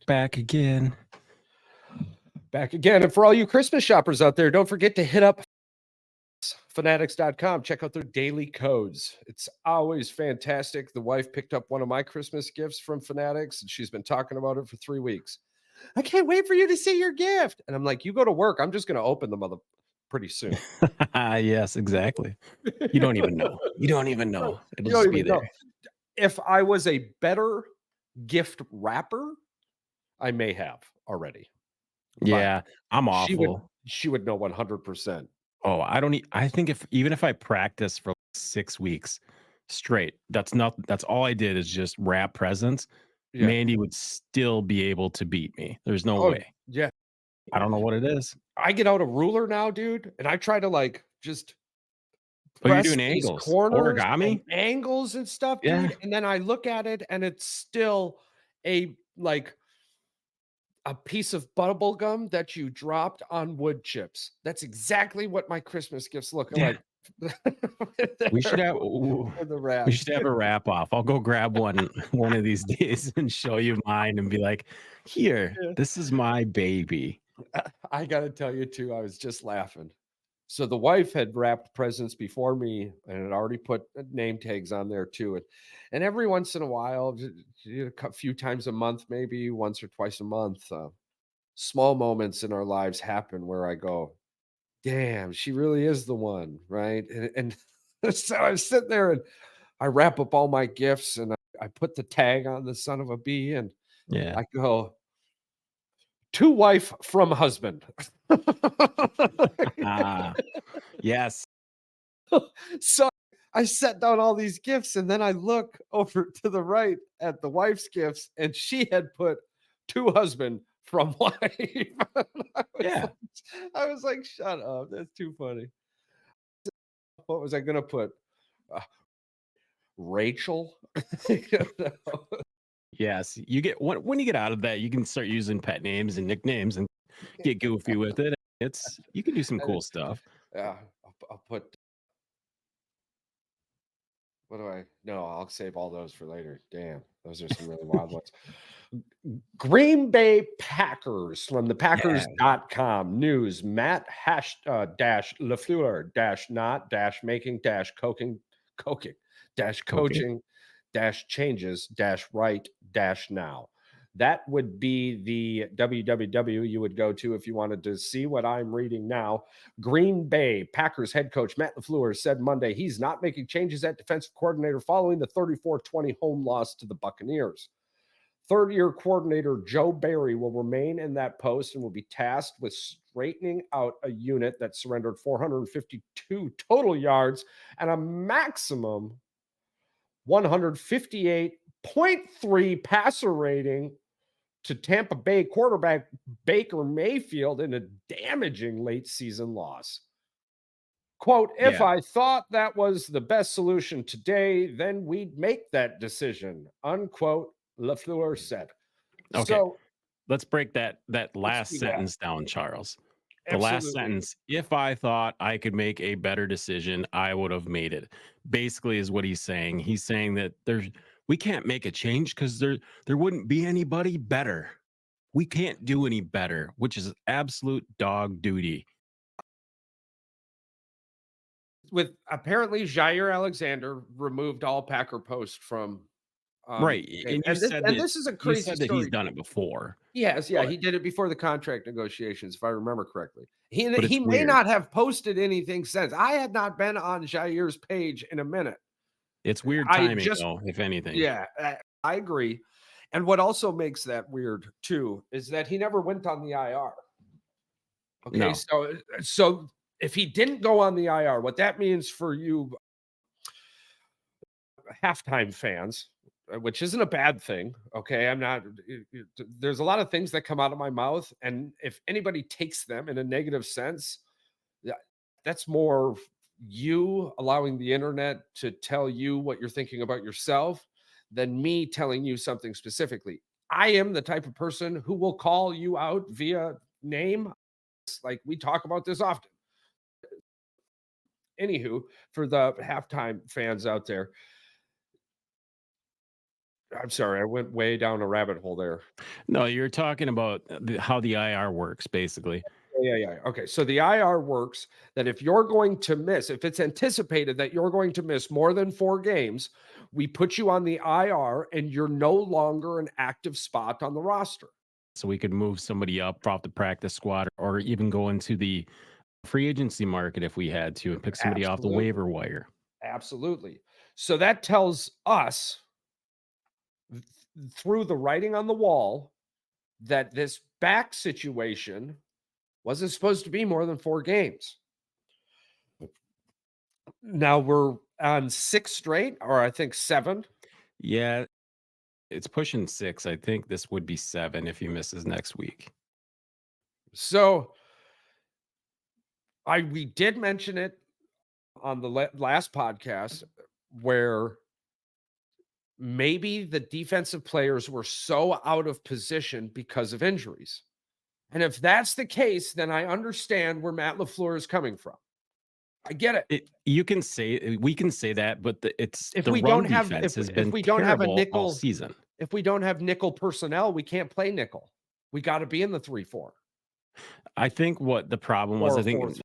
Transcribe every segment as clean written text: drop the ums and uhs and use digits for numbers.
Back again. Back again. And for all you Christmas shoppers out there, don't forget to hit up fanatics.com. Check out their daily codes. It's always fantastic. The wife picked up one of my Christmas gifts from Fanatics, and she's been talking about it for 3 weeks. I can't wait for you to see your gift. And I'm like, you go to work. I'm just going to open the mother pretty soon. Yes, exactly. You don't even know. You don't even know. It'll You don't just be even know. there. If I was a better gift wrapper, I may have already. Yeah, I'm awful. She would know 100%. Oh, I think even if I practice for 6 weeks straight, that's all I did is just wrap presents. Yeah. Mandy would still be able to beat me. There's no Oh, way. yeah. I don't know what it is. I get out a ruler now, dude, and I try to just Oh, you're press doing these angles. corners and Origami? angles and stuff, Yeah. dude, and then I look at it and it's still a piece of bubble gum that you dropped on wood chips. That's exactly what my Christmas gifts look Yeah. like. We should have The wraps. we should have a wrap off. I'll go grab one of these days and show you mine and be like, "Here, Yeah. this is my baby." I gotta tell you too, I was just laughing. So the wife had wrapped presents before me and had already put name tags on there too. And every once in a while, a few times a month, maybe once or twice a month, small moments in our lives happen where I go, damn, she really is the one, right? And so I was sitting there and I wrap up all my gifts and I put the tag on the son of a bee and Yeah. I go, to wife from husband. Ah, yes. So I set down all these gifts and then I look over to the right at the wife's gifts and she had put to husband from wife. Yeah. I was like, shut up. That's too funny. What was I going to put? Uh, Rachel? Yes. You get when you get out of that, you can start using pet names and nicknames and get goofy with it. You can do some cool stuff. Yeah, I'll put. What do I? No, I'll save all those for later. Damn, those are some really wild ones. Green Bay Packers from the Yeah. Packers.com news. Matt dash LaFleur dash not dash making dash coking dash Okay. coaching dash changes dash right dash now. That would be the www you would go to if you wanted to see what I'm reading now. Green Bay Packers head coach Matt LaFleur said Monday he's not making changes at defensive coordinator following the 34-20 home loss to the Buccaneers. Third-year coordinator Joe Barry will remain in that post and will be tasked with straightening out a unit that surrendered 452 total yards and a maximum 158.3 passer rating to Tampa Bay quarterback Baker Mayfield in a damaging late season loss. Quote, if Yeah. I thought that was the best solution today, then we'd make that decision, unquote, LaFleur said. Okay. So Let's break that let's last do that. sentence down, Charles. The last Absolutely. sentence, if I thought I could make a better decision, I would have made it. Basically is what he's saying. He's saying that we can't make a change because there wouldn't be anybody better. We can't do any better, which is absolute dog duty. With apparently Jair Alexander removed all Packer posts from Right. game. And you said that This is a crazy he's story. done it before. Yes, yeah, But he did it before the contract negotiations, if I remember correctly. He it's may weird. not have posted anything since. I had not been on Jair's page in a minute. It's weird I timing just though, if anything. Yeah, I agree. And what also makes that weird too is that he never went on the IR. Okay, No. so if he didn't go on the IR, what that means for you halftime fans, which isn't a bad thing. Okay. I'm not, there's a lot of things that come out of my mouth. And if anybody takes them in a negative sense, that's more you allowing the internet to tell you what you're thinking about yourself than me telling you something specifically. I am the type of person who will call you out via name. Like we talk about this often. Anywho, for the halftime fans out there, I'm sorry, I went way down a rabbit hole there. No, you're talking about how the IR works, basically. Yeah. Okay, so the IR works that if you're going to miss, if it's anticipated that you're going to miss more than 4 games, we put you on the IR and you're no longer an active spot on the roster. So we could move somebody up off the practice squad or even go into the free agency market if we had to and pick somebody off the Absolutely. waiver wire. Absolutely. So that tells us through the writing on the wall that this back situation wasn't supposed to be more than 4 games. Now we're on 6 straight, or I think 7. Yeah, it's pushing 6. I think this would be 7 if he misses next week. So I we did mention it on the last podcast where maybe the defensive players were so out of position because of injuries. And if that's the case, then I understand where Matt LaFleur is coming from. I get it. You can say we can say that, but it's If the we run don't have defense has if been we don't have a terrible all nickel season. if we don't have nickel personnel, we can't play nickel. We got to be in the 3-4 I think what the problem was, or I a 4. think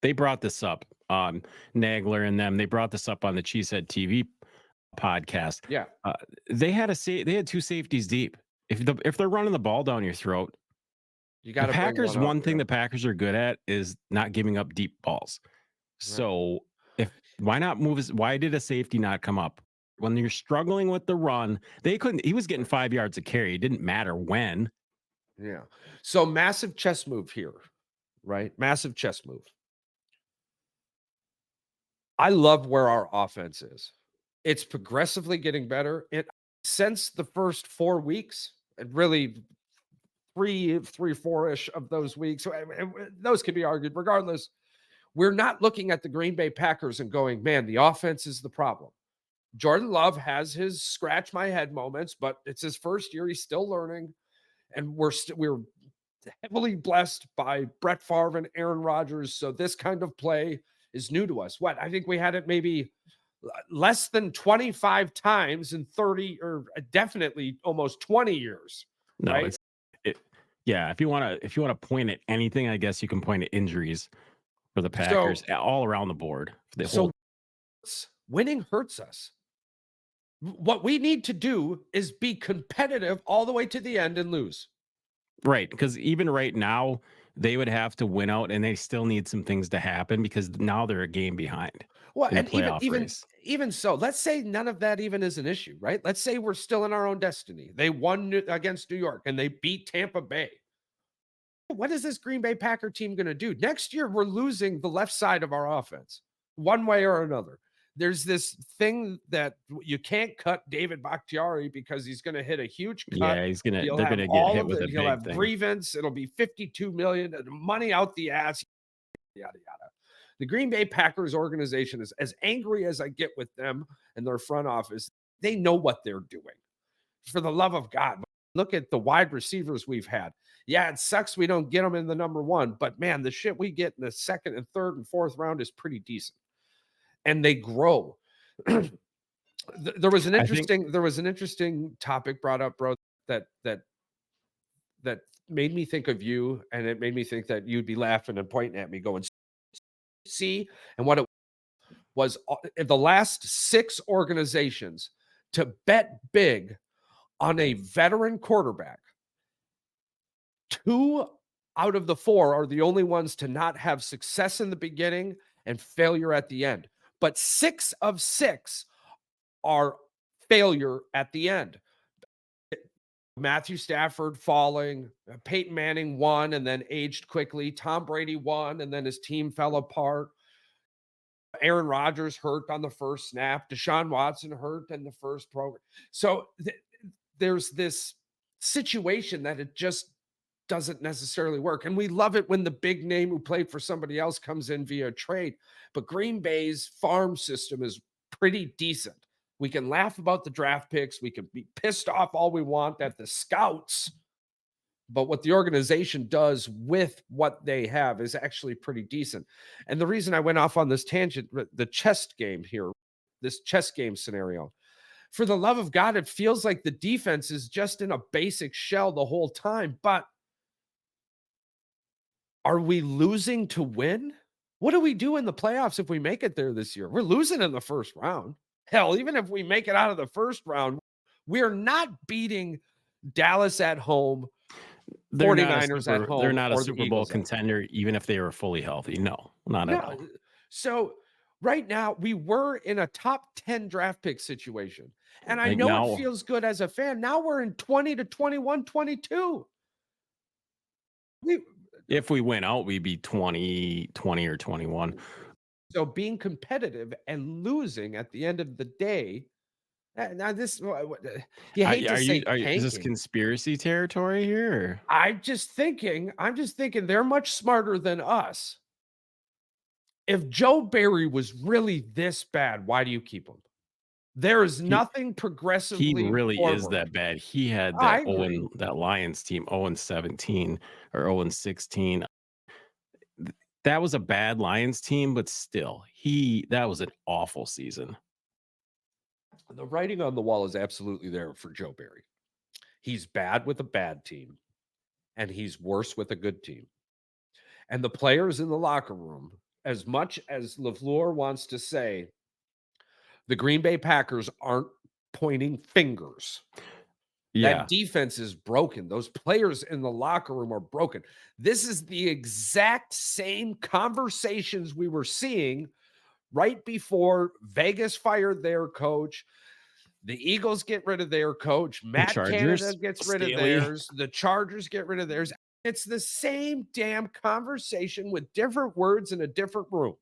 they brought this up, Nagler and them. They brought this up on the Cheesehead TV podcast. Yeah, Uh, they had 2 safeties deep. If they're running the ball down your throat, you the got to bring Packers, one up. one thing Yeah, the Packers are good at is not giving up deep balls. yeah, So if why not move his why did a safety not come up? When you're struggling with the run, they couldn't he was getting 5 yards a carry. It didn't matter when. yeah. So massive chess move here, right? Massive chess move. I love where our offense is. It's progressively getting better. It since the first 4 weeks, and really 4-ish of those weeks. So, those can be argued. Regardless, we're not looking at the Green Bay Packers and going, "Man, the offense is the problem." Jordan Love has his scratch my head moments, but it's his first year. He's still learning, and we're heavily blessed by Brett Favre and Aaron Rodgers. So this kind of play is new to us. What I think we had it maybe less than 25 times in 30 or definitely almost 20 years, No, right? it's it yeah, if you wanna point at anything, I guess you can point at injuries for the Packers So all around the board. The so whole winning hurts us. What we need to do is be competitive all the way to the end and lose. right, because even right now, they would have to win out and they still need some things to happen because now they're a game behind Well, in the and playoff race. even so, let's say none of that even is an issue, right? Let's say we're still in our own destiny. They won against New York and they beat Tampa Bay. What is this Green Bay Packer team going to do? Next year, we're losing the left side of our offense one way or another. There's this thing that you can't cut David Bakhtiari because he's going to hit a huge cut. Yeah, He'll they're have gonna get all hit of with the, a he'll big have thing. grievance. It'll be 52 million money out the ass, yada, yada. The Green Bay Packers organization is as angry as I get with them and their front office. They know what they're doing. For the love of God, look at the wide receivers we've had. Yeah, it sucks we don't get them in the number 1, but man, the shit we get in the second and third and fourth round is pretty decent. And they grow. I think There was an interesting topic brought up, bro, that that made me think of you, and it made me think that you'd be laughing and pointing at me going, "See?" And what it was, the last 6 organizations to bet big on a veteran quarterback. 2 out of the 4 are the only ones to not have success in the beginning and failure at the end. But 6 of 6 are failure at the end. Matthew Stafford falling, Peyton Manning won and then aged quickly, Tom Brady won and then his team fell apart. Aaron Rodgers hurt on the first snap, Deshaun Watson hurt in the first program. So there's this situation that it just doesn't necessarily work. And we love it when the big name who played for somebody else comes in via trade. But Green Bay's farm system is pretty decent. We can laugh about the draft picks. We can be pissed off all we want at the scouts. But what the organization does with what they have is actually pretty decent. And the reason I went off on this tangent, the chess game here, this chess game scenario, for the love of God, it feels like the defense is just in a basic shell the whole time. But are we losing to win? What do we do in the playoffs if we make it there this year? We're losing in the first round. Hell, even if we make it out of the first round, we're not beating Dallas at home, 49ers at They're home, not a or the Super Bowl Eagles at home. contender even if they were fully healthy. No, not at No. all. So right now, we were in a top 10 draft pick situation. And I Like know it now, feels good as a fan. Now we're in 20 to 21, 22. We if we went out, we'd be 20 or 21. so being competitive and losing at the end of the day. Now this you hate to say Is this tanking. conspiracy territory here? Or? I'm just thinking they're much smarter than us. If Joe Barry was really this bad, why do you keep him? There is He nothing he progressively really is forward. that bad. He had I that agree. Owen that Lions team 0-17 or 0-16. That was a bad Lions team, but still, he that was an awful season. The writing on the wall is absolutely there for Joe Barry. He's bad with a bad team, and he's worse with a good team. And the players in the locker room, as much as LaFleur wants to say, the Green Bay Packers aren't pointing fingers. That Yeah, defense is broken. Those players in the locker room are broken. This is the exact same conversations we were seeing right before Vegas fired their coach. The Eagles get rid of their coach. the Matt Canada Chargers, gets rid of Staley. theirs. The Chargers get rid of theirs. It's the same damn conversation with different words in a different room.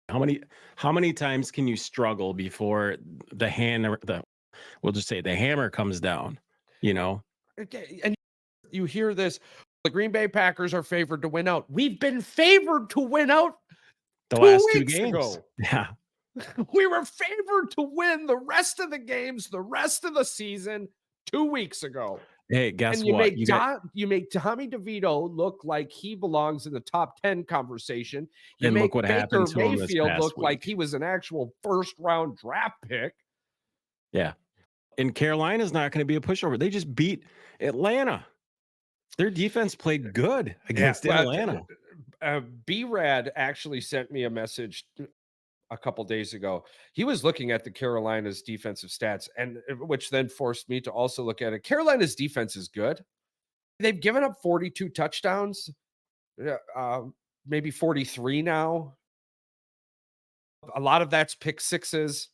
How many how many times can you struggle before the hand or the we'll just say the hammer comes down, you know? Okay, and you hear this, the Green Bay Packers are favored to win out. We've been favored to win out The 2 last 2 weeks games. ago. Yeah. We were favored to win the rest of the games, the rest of the season 2 weeks ago. Hey, guess And you what? make You got You make Tommy DeVito look like he belongs in the top 10 conversation. You and look make what happened Baker to him this Mayfield past look like week. he was an actual first round draft pick. Yeah. And Carolina's not gonna be a pushover. They just beat Atlanta. Their defense played good Yeah, against well, Atlanta. B-Rad actually sent me a message a couple days ago. He was looking at the Carolinas defensive stats, and which then forced me to also look at it. Carolina's defense is good. They've given up 42 touchdowns, yeah, maybe 43 now. A lot of that's pick sixes.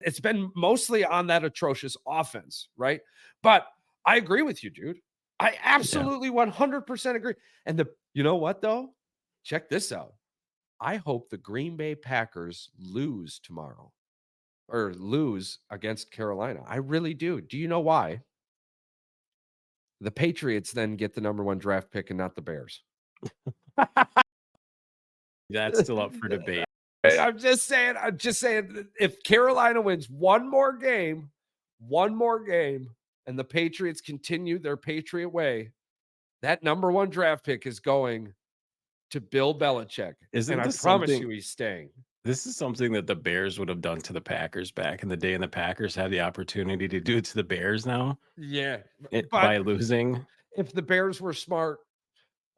It's been mostly on that atrocious offense, right? But I agree with you, dude. I Yeah. absolutely 100% agree. And you know what though? Check this out. I hope the Green Bay Packers lose tomorrow or lose against Carolina. I really do. Do you know why? The Patriots then get the number 1 draft pick and not the Bears. That's still up for debate. I'm just saying that if Carolina wins one more game, and the Patriots continue their Patriot way, that number 1 draft pick is going to Bill Belichick, and Isn't I this promise something you he's staying. this is something that the Bears would have done to the Packers back in the day, and the Packers have the opportunity to do it to the Bears now Yeah, but by losing. if the Bears were smart,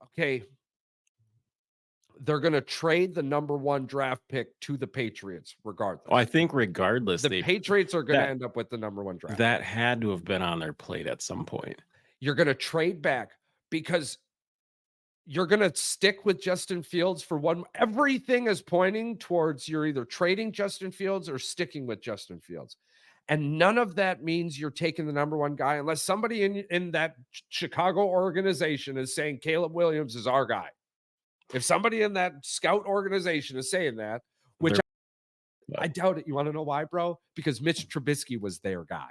okay, they're gonna trade the number 1 draft pick to the Patriots Oh, I regardless. think regardless, The they Patriots are gonna that end up with the number 1 draft that pick. had to have been on their plate at some point. You're gonna trade back because you're gonna stick with Justin Fields for one. Everything is pointing towards you're either trading Justin Fields or sticking with Justin Fields. And none of that means you're taking the number 1 guy unless somebody in that Chicago organization is saying Caleb Williams is our guy. If somebody in that scout organization is saying that, which They're I but doubt it. You want to know why, bro? Because Mitch Trubisky was their guy.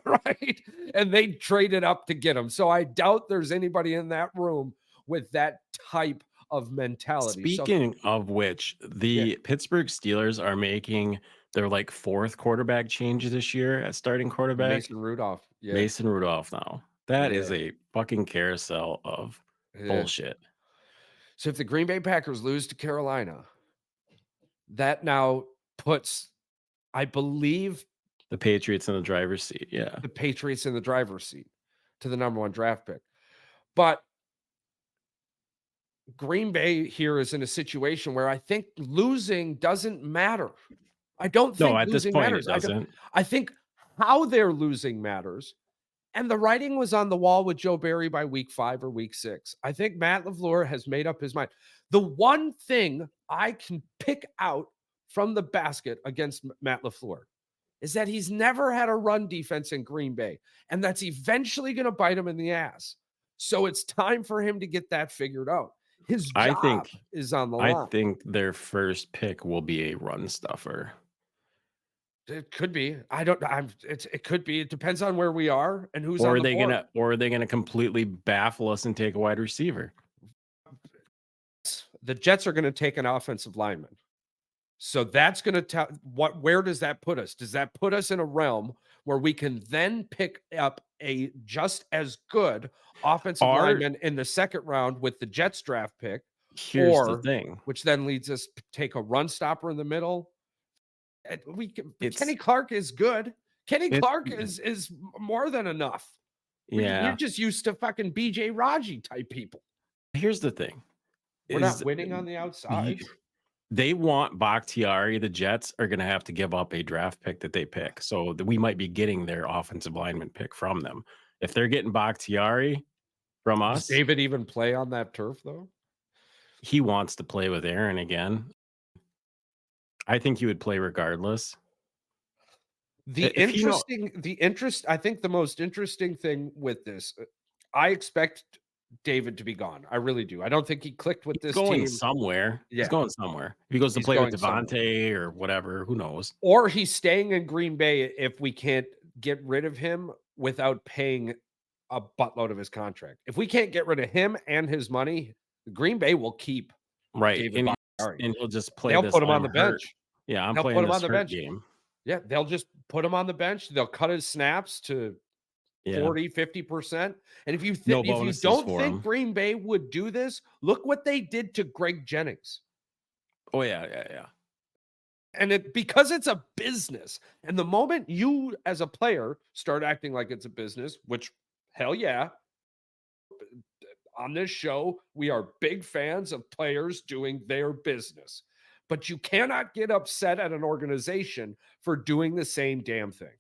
Right? And they traded up to get him. So I doubt there's anybody in that room with that type of mentality. So speaking of which, yeah, the Pittsburgh Steelers are making their, like, 4th quarterback change this year at starting quarterback. Mason Rudolph. Yeah. Mason Rudolph now. That is Yeah. a fucking carousel of It is. bullshit. So if the Green Bay Packers lose to Carolina, that now puts, I believe, The Patriots in the driver's seat, yeah. The Patriots in the driver's seat to the number 1 draft pick. But Green Bay here is in a situation where I think losing doesn't matter. I don't No, think at this losing point, it matters. doesn't. I think how they're losing matters, and the writing was on the wall with Joe Barry by week 5 or week 6. I think Matt LaFleur has made up his mind. The one thing I can pick out from the basket against Matt LaFleur is that he's never had a run defense in Green Bay, and that's eventually going to bite him in the ass. So it's time for him to get that figured out. His I job think is on the I line. think their first pick will be a run stuffer. It could be. I don't. It could be. It depends on where we are and who's on the board. Or are they gonna completely baffle us and take a wide receiver? The Jets are going to take an offensive lineman. So that's going to tell what, where does that put us? Does that put us in a realm where we can then pick up a just as good offensive Are lineman in the second round with the Jets draft pick, Here's the or thing. which then leads us to take a run stopper in the middle? It's Kenny Clark is good. Kenny it's Clark is more than enough. We're yeah. just used to fucking BJ Raji type people. Here's the thing, We're not is winning on the you outsides. they want Bakhtiari. The Jets are gonna have to give up a draft pick that they pick, so we might be getting their offensive lineman pick from them. If they're getting Bakhtiari from Does us, David even play on that turf though? he wants to play with Aaron again. I think he would play regardless. If he know I think the most interesting thing with this, I expect David to be gone. I really do. I don't think he clicked with he's this going team. somewhere. He's Yeah, going somewhere. If he goes to he's play with going somewhere. Devontae or whatever, who knows? Or he's staying in Green Bay if we can't get rid of him without paying a buttload of his contract. If we can't get rid of him and his money, Green Bay will keep Right, David Bakhtiari. and he'll just play They'll this put him on "I'm the hurt." bench. Yeah, I'm They'll put playing him on this the hurt bench. game. Yeah, they'll just put him on the bench. They'll cut his snaps to Yeah, 40, 50%. And no if you bonuses don't for think him. Green Bay would do this, look what they did to Greg Jennings. Oh, yeah, yeah, yeah. And because it's a business. And the moment you as a player start acting like it's a business, which hell yeah, on this show, we are big fans of players doing their business. But you cannot get upset at an organization for doing the same damn thing.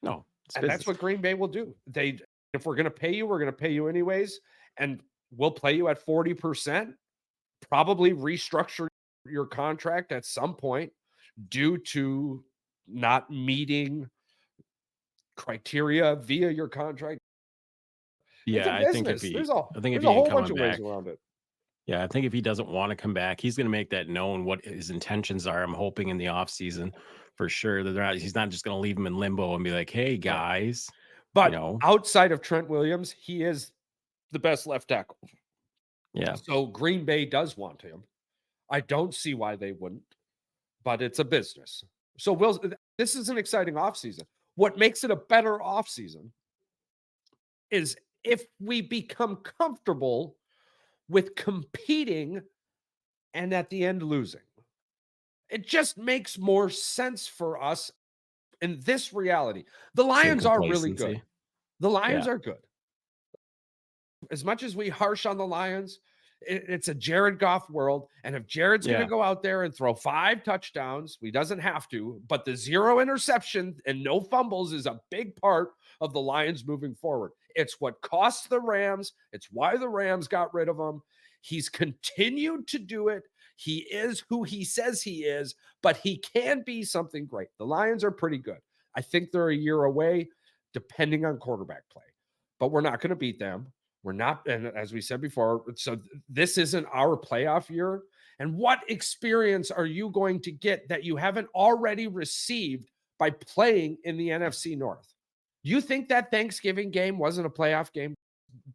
No, it's And that's business. what Green Bay will do. If we're going to pay you, we're going to pay you anyways, and we'll play you at 40%, probably restructure your contract at some point due to not meeting criteria via your contract. It's a Yeah, business. I think if There's he a ain't whole bunch coming of ways back, around it. yeah, I think if he doesn't wanna come back, he's gonna make that known what his intentions are. I'm hoping in the offseason for sure that he's not just gonna leave him in limbo and be like, "Hey, No. guys," you But know? outside of Trent Williams, he is the best left tackle. Yeah, So Green Bay does want him. I don't see why they wouldn't, but it's a business. So this is an exciting offseason. What makes it a better offseason is if we become comfortable with competing and at the end losing. It just makes more sense for us in this reality. The some Lions are really good. complacency. The Lions Yeah, are good. As much as we harsh on the Lions, it's a Jared Goff world. And if Jared's going to yeah, go out there and throw 5 touchdowns, he doesn't have to, but the 0 interception and no fumbles is a big part of the Lions moving forward. It's what cost the Rams. It's why the Rams got rid of him. He's continued to do it. He is who he says he is, but he can be something great. The Lions are pretty good. I think they're a year away, depending on quarterback play, but we're not going to beat them. We're not, and as we said before, so this isn't our playoff year. And what experience are you going to get that you haven't already received by playing in the NFC North? Do you think that Thanksgiving game wasn't a playoff game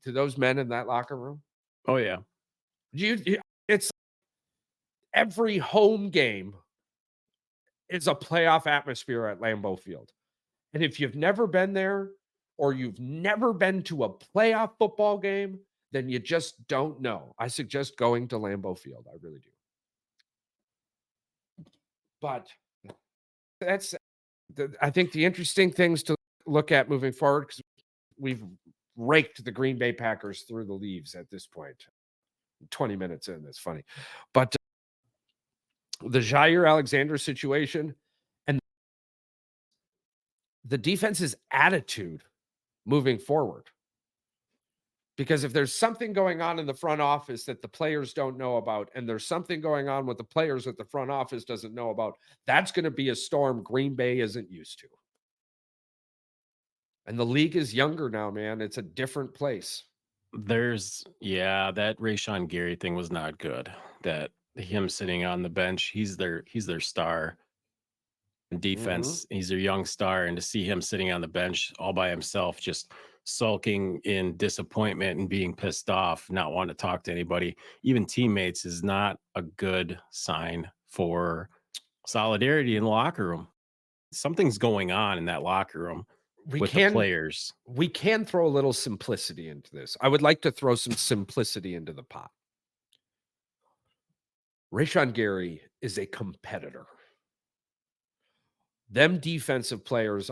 to those men in that locker room? oh, yeah. It's every home game is a playoff atmosphere at Lambeau Field. And if you've never been there or you've never been to a playoff football game, then you just don't know. I suggest going to Lambeau Field. I really do. But that's I think the interesting things to look at moving forward, because we've raked the Green Bay Packers through the leaves at this point. 20 minutes in, that's funny. But the Jair Alexander situation and the defense's attitude moving forward. Because if there's something going on in the front office that the players don't know about, and there's something going on with the players that the front office doesn't know about, that's going to be a storm Green Bay isn't used to. And the league is younger now, man. It's a different place. Yeah, that Rayshawn Gary thing was not good. That him sitting on the bench, he's their star in Mhm. defense. He's their young star, and to see him sitting on the bench all by himself, just sulking in disappointment and being pissed off, not wanting to talk to anybody, even teammates, is not a good sign for solidarity in the locker room. Something's going on in that locker room We with the can players. we can throw a little simplicity into this. I would like to throw some simplicity into the pot. Rayshawn Gary is a competitor. Them defensive players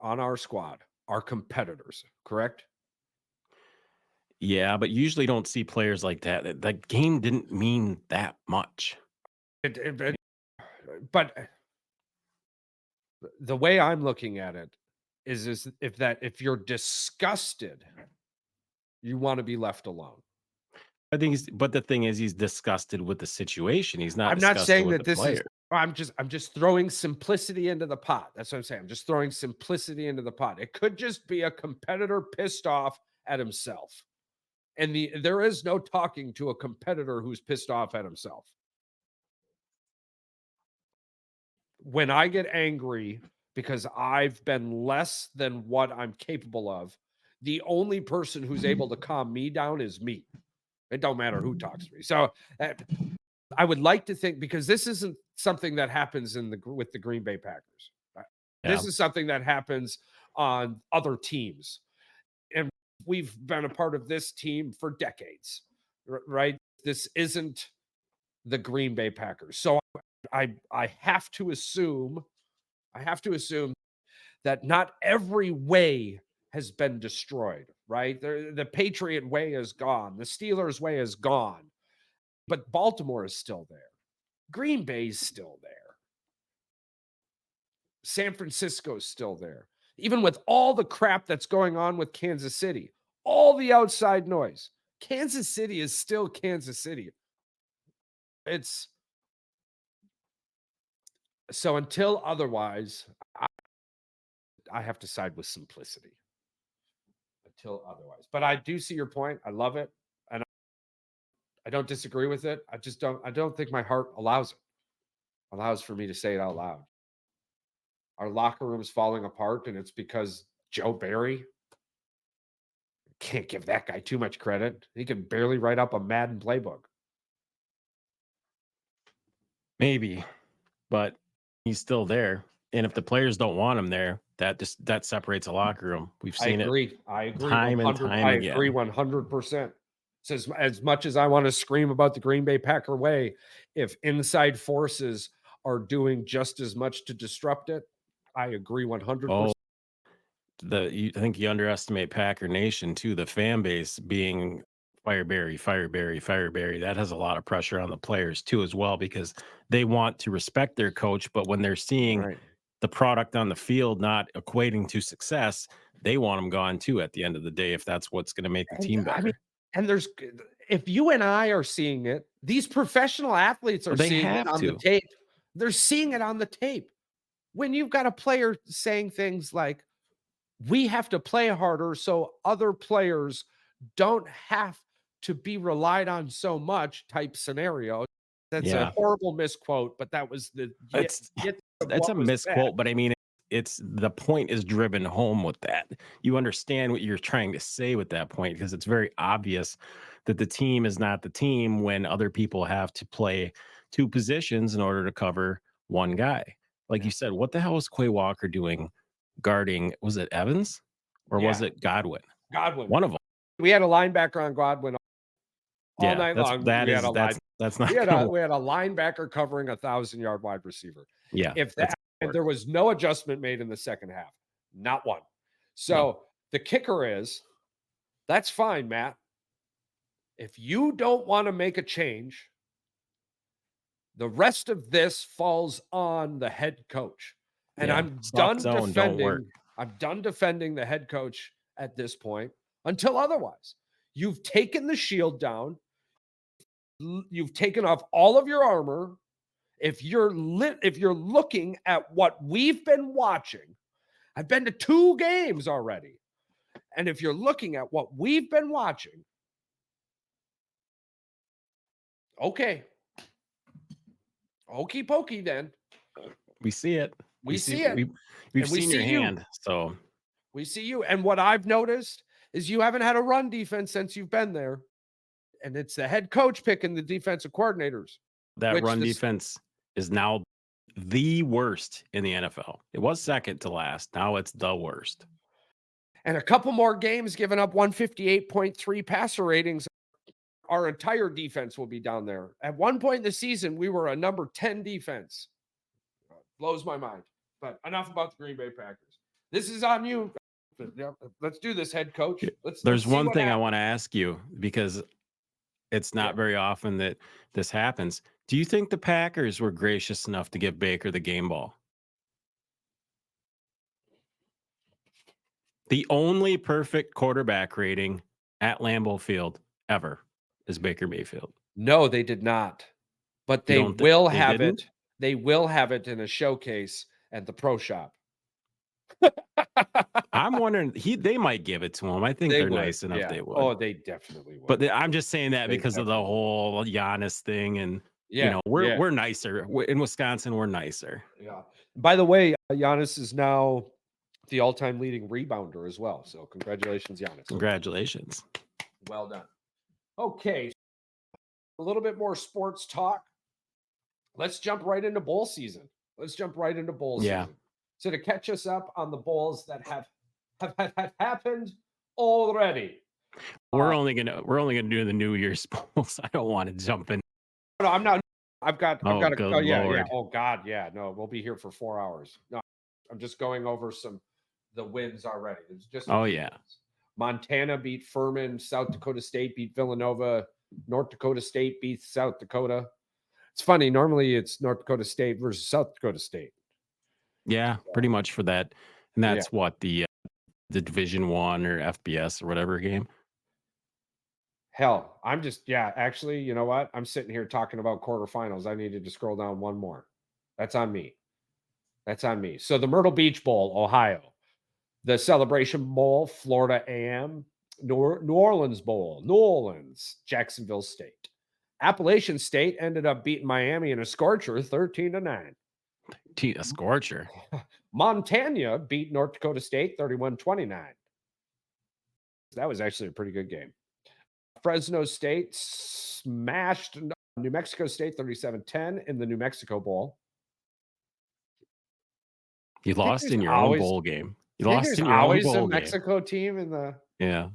on our squad are competitors, correct? Yeah, but usually don't see players like that. That game didn't mean that much. It but the way I'm looking at it is if you're disgusted, you wanna be left alone. I think but the thing is he's disgusted with the situation. He's not I'm not disgusted saying with that the this is player. I'm just throwing simplicity into the pot. That's what I'm saying. I'm just throwing simplicity into the pot. It could just be a competitor pissed off at himself. And there is no talking to a competitor who's pissed off at himself. When I get angry because I've been less than what I'm capable of, the only person who's able to calm me down is me. It don't matter who talks to me. So uh, I would like to think, because this isn't something that happens with the Green Bay Packers. Yeah. This is something that happens on other teams, and we've been a part of this team for decades, right? This isn't the Green Bay Packers, so I have to assume that not every way has been destroyed, right? The Patriot way is gone, the Steelers way is gone, but Baltimore is still there. Green Bay's still there. San Francisco's still there. Even with all the crap that's going on with Kansas City, all the outside noise, Kansas City is still Kansas City. It's so until otherwise, I have to side with simplicity until otherwise. But I do see your point. I love it. And I don't disagree with it. I don't think my heart allows for me to say it out loud. Our locker room's falling apart, and it's because Joe Barry can't give that guy too much credit. He can barely write up a Madden playbook. Maybe, but he's still there. And if the players don't want him there, that separates a locker room. We've I seen it agree. I agree time and 100. time I agree again. 100%. So as much as I want to scream about the Green Bay Packer way, if inside forces are doing just as much to disrupt it, I agree Oh, 100%. I think you underestimate Packer Nation too. The fan base being Fireberry, Fireberry, Fireberry. That has a lot of pressure on the players too, as well, because they want to respect their coach, but when they're seeing Right. the product on the field not equating to success, they want them gone too at the end of the day if that's what's going to make the And team I mean, better. and if you and I are seeing it, these professional athletes are Well, they seeing it have on the to. tape. They're seeing it on the tape. When you've got a player saying things like, we have to play harder so other players don't have to be relied on so much type scenario. That's a Yeah. horrible misquote, but that was the It's gist of it's what a was said. misquote, but I mean, it's the point is driven home with that. You understand what you're trying to say with that point because it's very obvious that the team is not the team when other people have to play two positions in order to cover one guy. Like Yeah. you said, what the hell was Quay Walker doing guarding? Was it Evans or was Yeah, it Godwin? Godwin. One of them. We had a linebacker on Godwin all Yeah, night long. that We had a is line that's we not had gonna a work. we had a linebacker covering a 1,000-yard wide receiver. Yeah, If that's that and there was no adjustment made in the second half. Not one. No. So the kicker is, that's fine, Matt. If you don't want to make a change, the rest of this falls on the head coach. And Yeah. Soft zone don't work. I'm done defending the head coach at this point until otherwise. You've taken the shield down. You've taken off all of your armor. If you're looking at what we've been watching, I've been to 2 games already. And if you're looking at what we've been watching, okay. Okey pokey then. We see it. We see it. We've And we seen your see you. hand. So We see you. And what I've noticed is you haven't had a run defense since you've been there. And it's the head coach picking the defensive coordinators. that Which run this defense is now the worst in the NFL. It was second to last. Now it's the worst. and a couple more games giving up 158.3 passer ratings, our entire defense will be down there. At one point in the season, we were a number 10 defense. Blows my mind. But enough about the Green Bay Packers. This is on you. Let's do this, head coach. Let's There's see one what thing I happens. want to ask you because it's not Yeah. very often that this happens. Do you think the Packers were gracious enough to give Baker the game ball? The only perfect quarterback rating at Lambeau Field ever is Baker Mayfield. No, they did not. But You they don't will they have didn't? it. They will have it in a showcase at the pro shop. I'm wondering they might give it to him. I think They they're would. nice enough Yeah. they would. Oh, they definitely would. But I'm just saying that They because of the definitely would. whole Giannis thing, and Yeah. we're nicer in Wisconsin. We're nicer. Yeah. By the way, Giannis is now the all-time leading rebounder as well. So congratulations, Giannis. Congratulations. Well done. Okay. A little bit more sports talk. Let's jump right into bowl season. Yeah. Season. So to catch us up on the bowls that have happened already. We're only gonna do the New Year's bowls. I don't want to jump in. No, I'm not. I've got Good oh yeah, Lord. Oh God, yeah. No, we'll be here for 4 hours. No, I'm just going over the wins already. It's just Oh yeah. Montana beat Furman, South Dakota State beat Villanova, North Dakota State beat South Dakota. It's funny, normally it's North Dakota State versus South Dakota State. Yeah, pretty much for that. And Yeah. that's what the Division 1 or FBS or whatever game. Hell, I'm just actually, you know what? I'm sitting here talking about quarterfinals. I needed to scroll down one more. That's on me. So the Myrtle Beach Bowl, Ohio. The Celebration Bowl, Florida A&M. New Orleans Bowl, New Orleans, Jacksonville State. Appalachian State ended up beating Miami in a scorcher 13-9. A scorcher. Montana beat North Dakota State 31-29. That was actually a pretty good game. Fresno State smashed New Mexico State 37-10 in the New Mexico Bowl. You lost in your own bowl game. You lost in your own bowl game. Mexico team in the Yeah.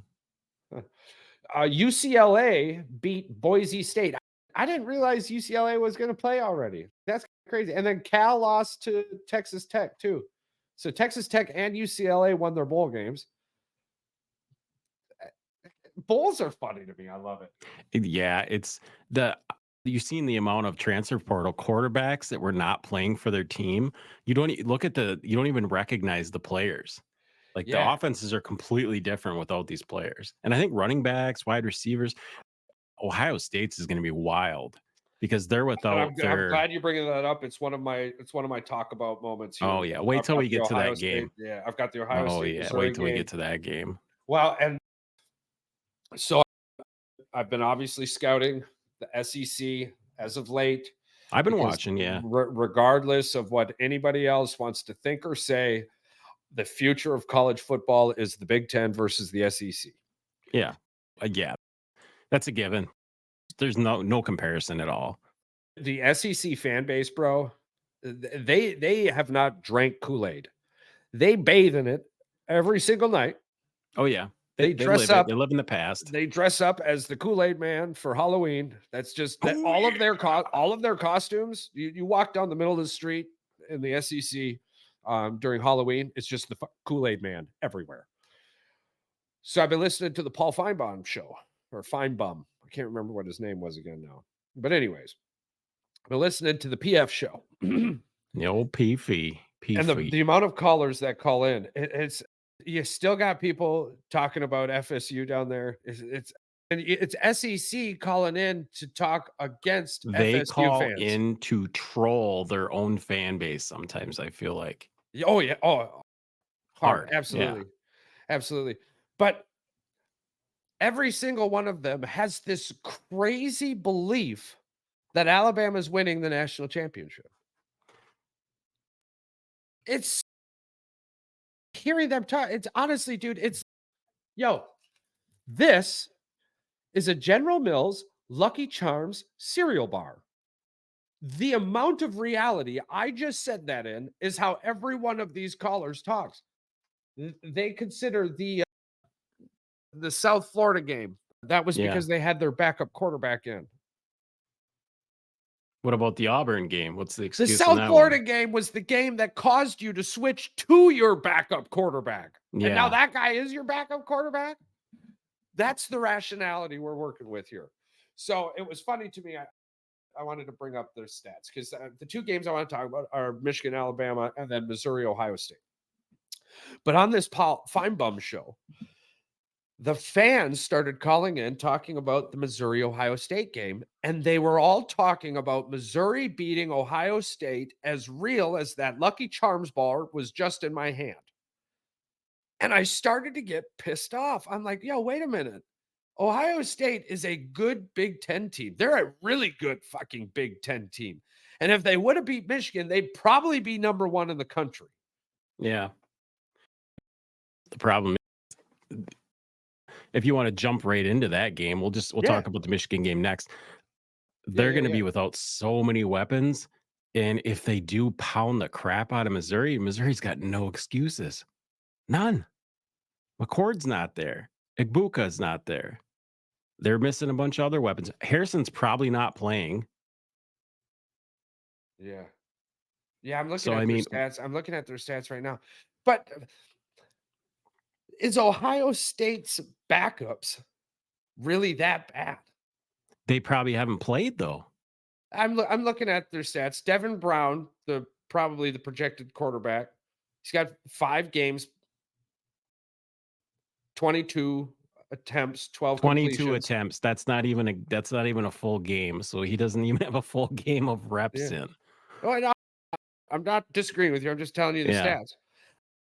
UCLA beat Boise State. I didn't realize UCLA was going to play already. That's crazy. And then Cal lost to Texas Tech too. So Texas Tech and UCLA won their bowl games. Bowls are funny to me. I love it. Yeah, you've seen the amount of transfer portal quarterbacks that were not playing for their team. You don't even recognize the players. Like the offenses are completely different without these players. And I think running backs, wide receivers, Ohio State's is going to be wild because they're without I'm glad you're bringing that up. It's one of my talk about moments here. Oh yeah, wait till we get to that game. Yeah, I've got the Ohio State. Oh yeah, wait till we get to that game. Well, and so I've been obviously scouting the SEC as of late. I've been watching, yeah. Regardless of what anybody else wants to think or say, the future of college football is the Big Ten versus the SEC. Yeah. Yeah. That's a given. There's no comparison at all. The SEC fan base, bro, they have not drank Kool-Aid. They bathe in it every single night. Oh yeah. They dress up. They live in the past. They dress up as the Kool-Aid man for Halloween. That's just that all of their costumes. You walk down the middle of the street in the SEC during Halloween, it's just the Kool-Aid man everywhere. So I've been listening to the Paul Feinbaum show, or Feinbaum. I can't remember what his name was again now. But anyways, I've been listening to the PF show. The old P-fee. And the amount of callers that call in, it's you still got people talking about FSU down there. It's SEC calling in to talk against They FSU call fans. in to troll their own fan base sometimes, I feel like. Oh yeah, oh hard, Hard. Yeah. absolutely, absolutely. But every single one of them has this crazy belief that Alabama's winning the national championship. It's hearing them talk. It's honestly, dude, it's yo, this is a General Mills Lucky Charms cereal bar. The amount of reality I just said that in is how every one of these callers talks. They consider the South Florida game. That was Yeah. because they had their backup quarterback in. What about the Auburn game? What's the The excuse in South that Florida one? game was the game that caused you to switch to your backup quarterback. And now Yeah. that guy is your backup quarterback? That's the rationality we're working with here. So it was funny to me. I wanted to bring up their stats because the two games I want to talk about are Michigan, Alabama, and then Missouri, Ohio State. But on this Paul Feinbaum show, the fans started calling in talking about the Missouri Ohio State game, and they were all talking about Missouri beating Ohio State as real as that Lucky Charms bar was just in my hand. And I started to get pissed off. I'm like, yo, wait a minute. Ohio State is a good Big Ten team. They're a really good fucking Big Ten team. And if they would have beat Michigan, they'd probably be number one in the country. Yeah. The problem is, if you want to jump right into that game, we'll Yeah. talk about the Michigan game next. Yeah, They're yeah, going to yeah. be without so many weapons. And if they do pound the crap out of Missouri, Missouri's got no excuses. None. McCord's not there. Igbuka's not there. They're missing a bunch of other weapons. Harrison's probably not playing. Yeah. Yeah, I'm looking So, I at their mean, stats. I'm looking at their stats right now. But is Ohio State's backups really that bad? they probably haven't played, though. I'm looking at their stats. Devin Brown, probably the projected quarterback. He's got 5 games, 22 attempts, 12 22 completions. attempts. That's not even a full game. So he doesn't even have a full game of reps Yeah. in. Oh, I know. I'm not disagreeing with you. I'm just telling you the Yeah. stats.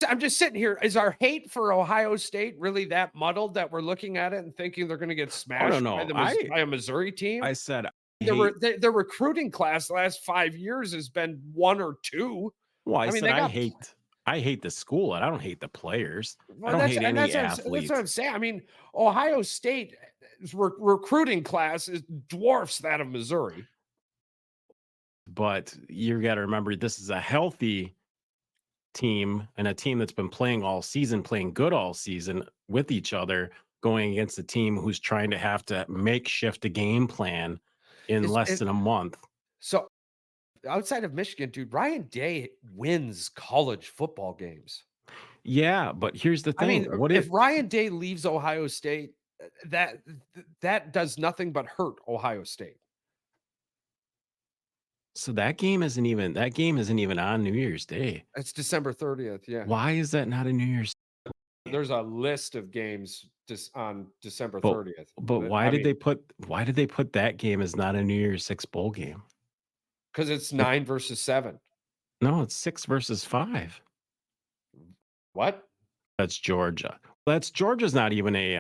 I'm just sitting here. Is our hate for Ohio State really that muddled that we're looking at it and thinking they're going to get Oh, no, smashed by no. by a Missouri team? I said I hate Their recruiting class the last 5 years has been 1 or 2. well, I I mean, said they got I hate the school. I don't hate the players. I well, don't hate any that's what athlete. I'm saying. I mean, Ohio State's recruiting class dwarfs that of Missouri. But you got to remember, this is a healthy team and a team that's been playing all season, playing good all season with each other, going against a team who's trying to have to makeshift a game plan in Is less it than a month. so outside of Michigan, dude, Ryan Day wins college football games. Yeah, but here's the I thing. mean, What if it Ryan Day leaves Ohio State, that does nothing but hurt Ohio State. so that game isn't even on New Year's Day. It's December 30th. Yeah. Why is that not a New Year's? There's a list of games just on December But 30th. but I mean, why did they put that game as not a New Year's Six bowl game? because it's It, 9 versus 7. no, it's 6 versus 5. What? That's Georgia. Georgia's not even a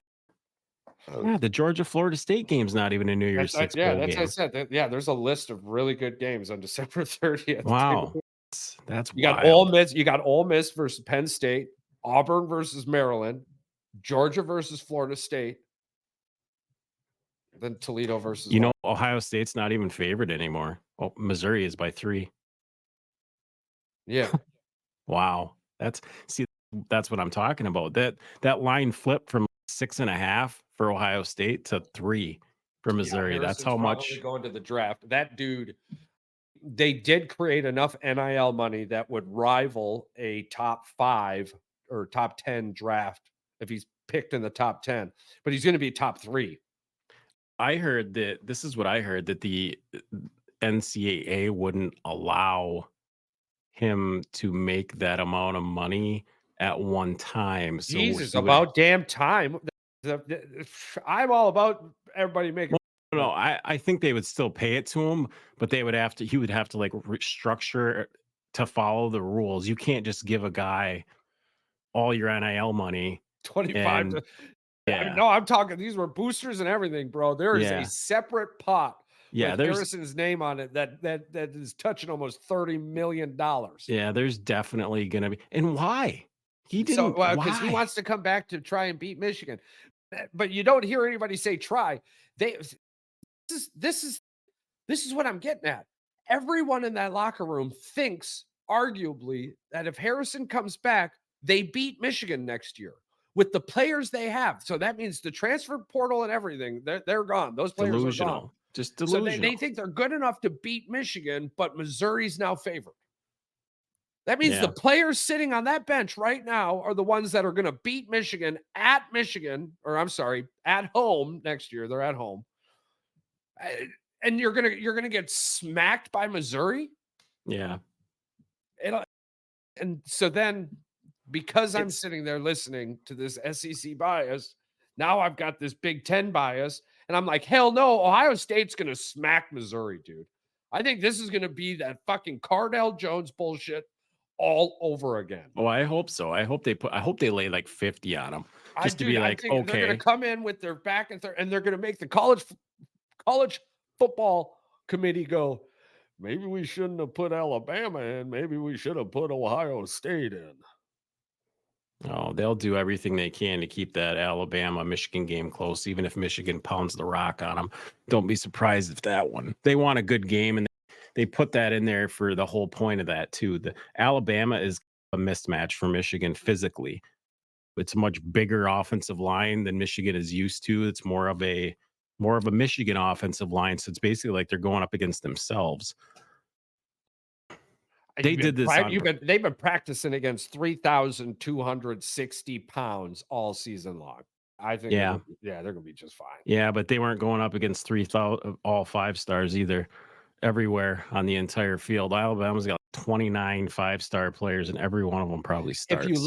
Oh, yeah, the Georgia Florida State game's not even a New Year's Six yeah, bowl that's what I game. said. Yeah, there's a list of really good games on December 30th. Wow. That's You got Ole wild. Miss, you got Ole Miss versus Penn State, Auburn versus Maryland, Georgia versus Florida State, then Toledo versus You know, Washington. Ohio State's not even favored anymore. Oh, Missouri is by 3. Yeah. Wow. That's what I'm talking about. That line flipped from 6.5 for Ohio State to 3 for Yeah, Missouri. That's Harrison's how probably much. going to the draft. That dude, they did create enough NIL money that would rival a top 5 or top 10 draft if he's picked in the top 10, but he's gonna be top 3. I heard that this is what I heard that the NCAA wouldn't allow him to make that amount of money at one time. So Jesus, he would about damn time. I'm all about everybody making, well, no, but I think they would still pay it to him, but they would have to he would have to like restructure to follow the rules. You can't just give a guy all your NIL money 25 and to I mean, yeah, no, I'm talking these were boosters and everything, bro. There is a yeah, separate pot yeah, with there's Harrison's name on it that is touching almost $30 million. yeah, there's definitely gonna be and why? He So, didn't well, because he why? wants to come back to try and beat Michigan. But you don't hear anybody say try. They this is this is what I'm getting at. Everyone in that locker room thinks, arguably, that if Harrison comes back, they beat Michigan next year with the players they have. So that means the transfer portal and everything, they're gone. Those players are gone. Delusional. Just So they delusional. think they're good enough to beat Michigan, but Missouri's now favored. That means the Yeah. players sitting on that bench right now are the ones that are going to beat Michigan, or I'm sorry, at home next year. They're at home. And you're gonna get smacked by Missouri. Yeah. It'll, and so then, because I'm It's sitting there listening to this SEC bias, now I've got this Big Ten bias, and I'm like, hell no, Ohio State's gonna smack Missouri, dude. I think this is gonna be that fucking Cardell Jones bullshit all over again. oh, I hope so. I hope they lay like 50 on him just to Dude, be I like, think they're gonna okay, come in with their back and they're gonna make the college football committee go, maybe we shouldn't have put Alabama in. Maybe we should have put Ohio State in. oh, they'll do everything they can to keep that Alabama Michigan game close, even if Michigan pounds the rock on them. Don't be surprised if that one. They want a good game, and they put that in there for the whole point of that too. The Alabama is a mismatch for Michigan physically. It's a much bigger offensive line than Michigan is used to. It's more of a Michigan offensive line. So it's basically like they're going up against themselves. They did this on They've been practicing against 3,260 pounds all season long. I think yeah. they're gonna be just fine. Yeah, but they weren't going up against 3,000 all 5 stars either everywhere on the entire field. Alabama's got 29 5-star players and every one of them probably starts. So, If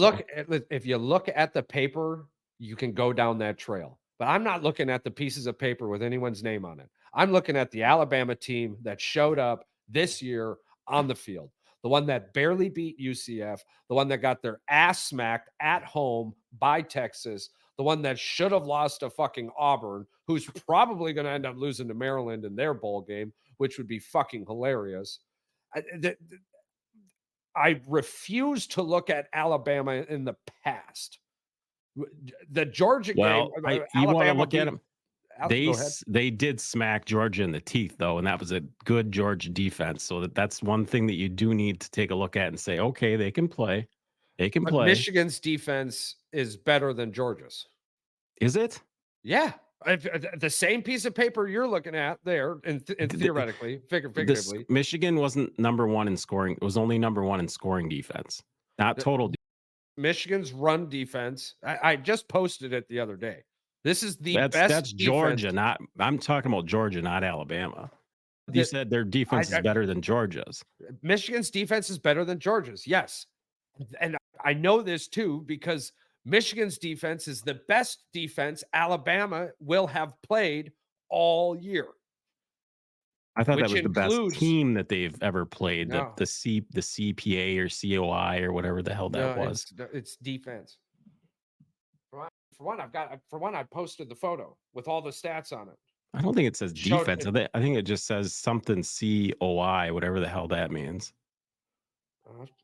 you look at the paper, you can go down that trail. But I'm not looking at the pieces of paper with anyone's name on it. I'm looking at the Alabama team that showed up this year on the field. The one that barely beat UCF, the one that got their ass smacked at home by Texas, the one that should have lost to fucking Auburn, who's probably going to end up losing to Maryland in their bowl game, which would be fucking hilarious. I refuse to look at Alabama in the past. The Georgia game, well, I you want to Alabama look at beat them. Go ahead. They did smack Georgia in the teeth though, and that was a good Georgia defense. So that's one thing that you do need to take a look at and say, okay, they can play. They can But play. Michigan's defense is better than Georgia's. Is it? Yeah. The same piece of paper you're looking at there, and theoretically, This figuratively, Michigan wasn't number 1 in scoring. It was only number 1 in scoring defense, not the, total. Michigan's run defense. I just posted it the other day. This is the That's best defense. Georgia, not I'm talking about Georgia, not Alabama. You That said their defense is I better than Georgia's. Michigan's defense is better than Georgia's. Yes. And I know this too because Michigan's defense is the best defense Alabama will have played all year, I thought that which was the best includes team that they've ever played, no, the CPA or COI or whatever the hell that no, was. it's defense. For one, I posted the photo with all the stats on it. I don't think it says Showed defense. I think it just says something COI, whatever the hell that means.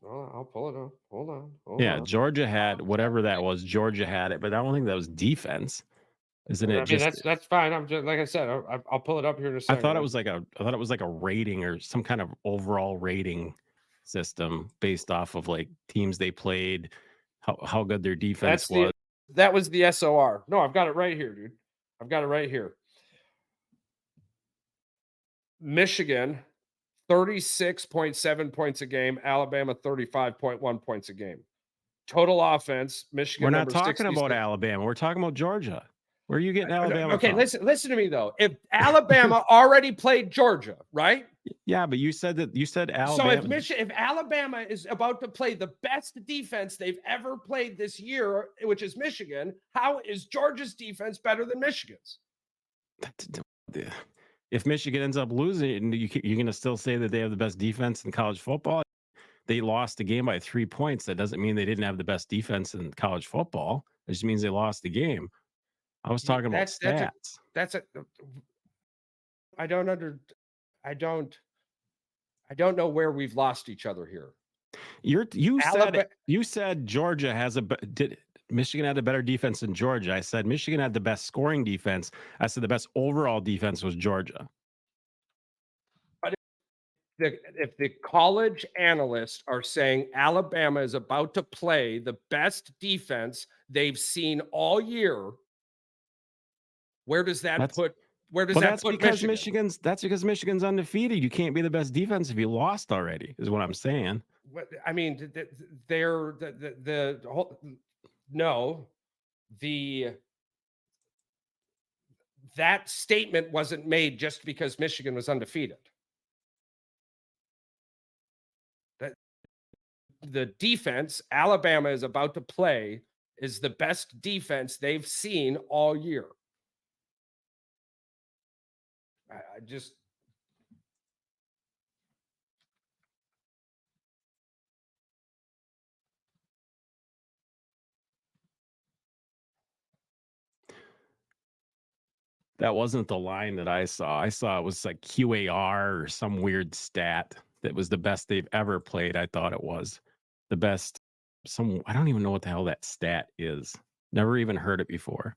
I'll pull it up. Hold Yeah, on. Georgia had whatever that was. Georgia had it, but I don't think that was defense. Isn't it I mean, just that's fine. I'm just like I said. I'll pull it up here in a second. I thought it was like a rating or some kind of overall rating system based off of like teams they played, how good their defense That's the was. that was the SOR. No, I've got it right here, dude. I've got it right here. Michigan 36.7 points a game. Alabama 35.1 points a game. Total offense, We're Michigan not number talking about 66. Alabama. We're talking about Georgia. Where are you getting No, Alabama okay, from? listen to me though. If Alabama already played Georgia, right? Yeah, but you said So if Alabama. Michigan, if Alabama is about to play the best defense they've ever played this year, which is Michigan, how is Georgia's defense better than Michigan's? If Michigan ends up losing, you're going to still say that they have the best defense in college football. They lost the game by 3 points. That doesn't mean they didn't have the best defense in college football. It just means they lost the game. I was talking about stats. That's a I don't under I don't I don't know where we've lost each other here. Alabama, You said Georgia has did Michigan had a better defense than Georgia. I said Michigan had the best scoring defense. I said the best overall defense was Georgia. if the college analysts are saying Alabama is about to play the best defense they've seen all year, where does that That's put where does well, that put Michigan? That's because Michigan's undefeated. You can't be the best defense if you lost already, is what I'm saying. I mean, they're the whole no, the that statement wasn't made just because Michigan was undefeated. That the defense Alabama is about to play is the best defense they've seen all year. I just That wasn't the line that I saw. I saw it was like QAR or some weird stat that was the best they've ever played. I thought it was the best. I don't even know what the hell that stat is. Never even heard it before.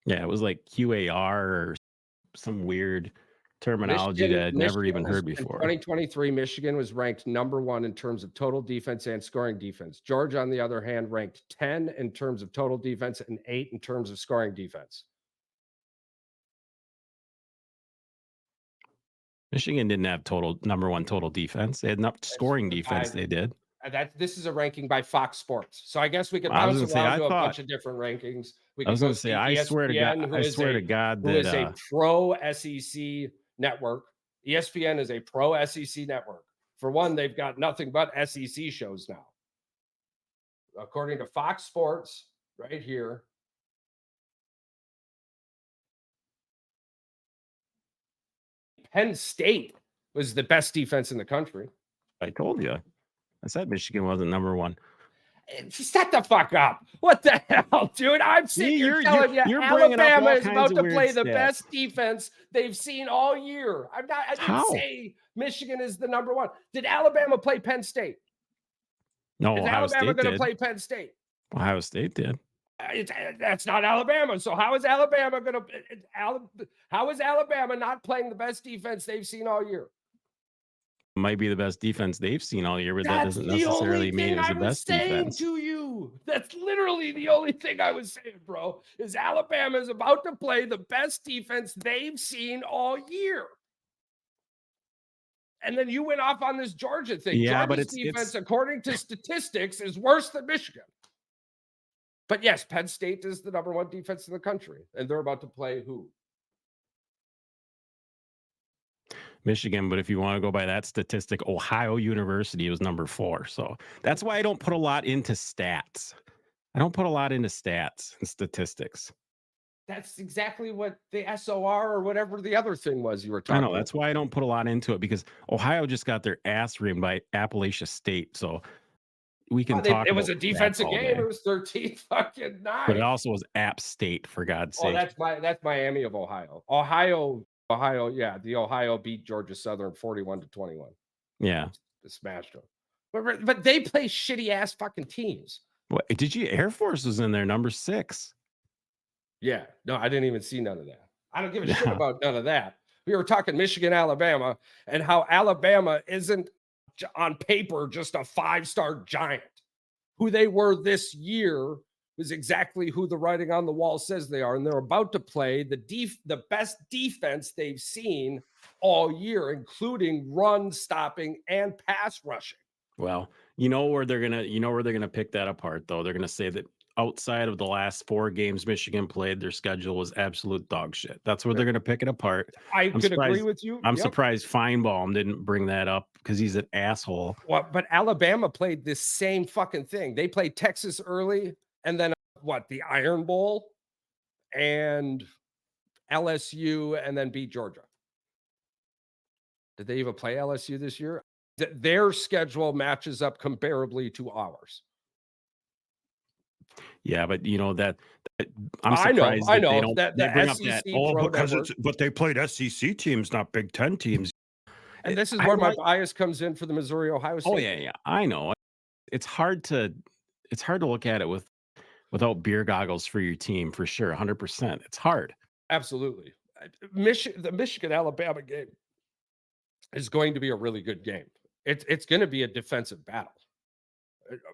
Yeah, it was like QAR or some weird terminology that I'd never Michigan even was heard in before. 2023, Michigan was ranked number 1 in terms of total defense and scoring defense. Georgia, on the other hand, ranked 10 in terms of total defense and 8 in terms of scoring defense. Michigan didn't have total number one total defense. They had not That's scoring defense. They did. that this is a ranking by Fox Sports. So I guess we could I was bounce gonna say. around to a bunch of different rankings. We I could was go gonna say. see ESPN, I swear to God who that is a pro SEC network. ESPN is a pro SEC network. For one, they've got nothing but SEC shows now. According to Fox Sports, right here, Penn State was the best defense in the country. I told you. I said Michigan wasn't number one. Shut the fuck up. What the hell, dude? I'm sitting here telling you you're bringing up Alabama all is kinds about of to weird play the stats. best defense they've seen all year. I didn't How? say Michigan is the number 1. Did Alabama play Penn State? No, Is Ohio Alabama State going to did. play Penn State? Ohio State did. That's not Alabama. So how is Alabama going to? How is Alabama not playing the best defense they've seen all year? Might be the best defense they've seen all year, but that That's doesn't the necessarily only mean thing it's I the was best saying defense. to you. That's literally the only thing I was saying, bro. Is Alabama is about to play the best defense they've seen all year. And then you went off on this Georgia thing. Yeah, but Georgia's defense, according to statistics, is worse than Michigan. But yes, Penn State is the number 1 defense in the country, and they're about to play who? Michigan, but if you want to go by that statistic, Ohio University was number 4. So that's why I don't put a lot into stats. I don't put a lot into stats and statistics. That's exactly what the SOR or whatever the other thing was you were talking I know about. that's why I don't put a lot into it, because Ohio just got their ass reamed by Appalachia State. So we can talk. It was about a defensive all game. day. It was 13 fucking 9. But it also was App State, for God's Oh, sake. that's Miami of Ohio. Yeah, the Ohio beat Georgia Southern 41-21. Yeah. They smashed them. But they play shitty ass fucking teams. What did you? Air Force was in there, number 6. Yeah, no, I didn't even see none of that. I don't give a shit Yeah. about none of that. We were talking Michigan, Alabama, and how Alabama isn't on paper just a 5-star giant. Who they were this year is exactly who the writing on the wall says they are, and they're about to play the best defense they've seen all year, including run stopping and pass rushing. Well, you know where they're gonna pick that apart though. They're gonna say that outside of the last 4 games Michigan played, their schedule was absolute dog shit. That's where they're gonna pick it apart. I I'm could agree surprised with you. I'm Yep. surprised Feinbaum didn't bring that up because he's an asshole. Well, but Alabama played this same fucking thing. They played Texas early, and then what? The Iron Bowl and LSU, and then beat Georgia. Did they even play LSU this year? Their schedule matches up comparably to ours. Yeah, but that I'm surprised I that they know don't that they the bring up that, SEC "Oh, throw that because word, but they played SEC teams, not Big Ten teams." and this is I where my like bias comes in for the Missouri Ohio Oh, State yeah, game. yeah, I know. It's hard to look at it without beer goggles for your team for sure, 100%. It's hard. Absolutely, the Michigan Alabama game is going to be a really good game. It's going to be a defensive battle.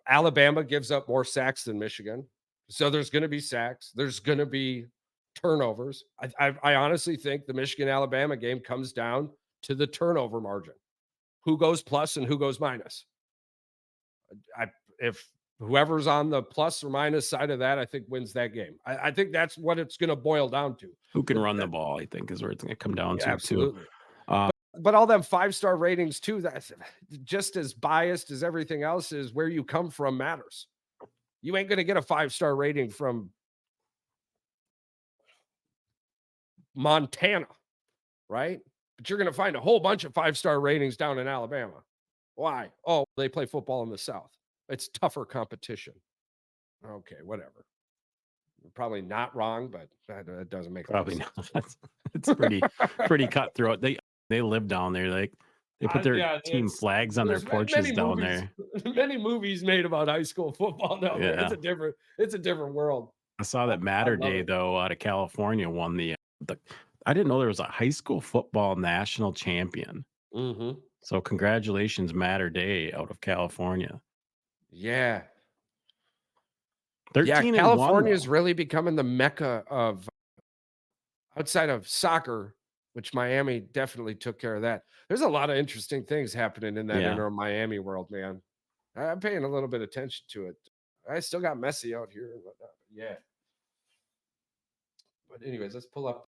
Alabama gives up more sacks than Michigan, so there's going to be sacks. There's going to be turnovers. I honestly think the Michigan Alabama game comes down to the turnover margin. Who goes plus and who goes minus? I if whoever's on the plus or minus side of that, I think wins that game. I think that's what it's going to boil down to. Who can run the That ball, I think, is where it's gonna come down to too. absolutely. Uh, But all them 5-star ratings too, that's just as biased as everything else is. Where you come from matters. You ain't gonna get a 5-star rating from Montana, right? But you're gonna find a whole bunch of 5-star ratings down in Alabama. Why? Oh, they play football in the South. It's tougher competition. Okay, whatever. You're probably not wrong, but that doesn't make a lot of Probably sense. not. It's pretty cutthroat. They live down there, like, they put their Yeah, team flags on their porches many down movies, there. many movies made about high school football down there. Yeah. It's a different world. I saw that I Matter love Day, it. though, out of California won the I didn't know there was a high school football national champion. Mhm. So congratulations, Matter Day out of California. Yeah. Yeah, 13 and 1 California is though. really becoming the mecca of outside of soccer, which Miami definitely took care of that. There's a lot of interesting things happening in that Yeah. inner Miami world, man. I'm paying a little bit of attention to it. I still got Messi out here and whatnot. Yeah. But anyways, let's pull up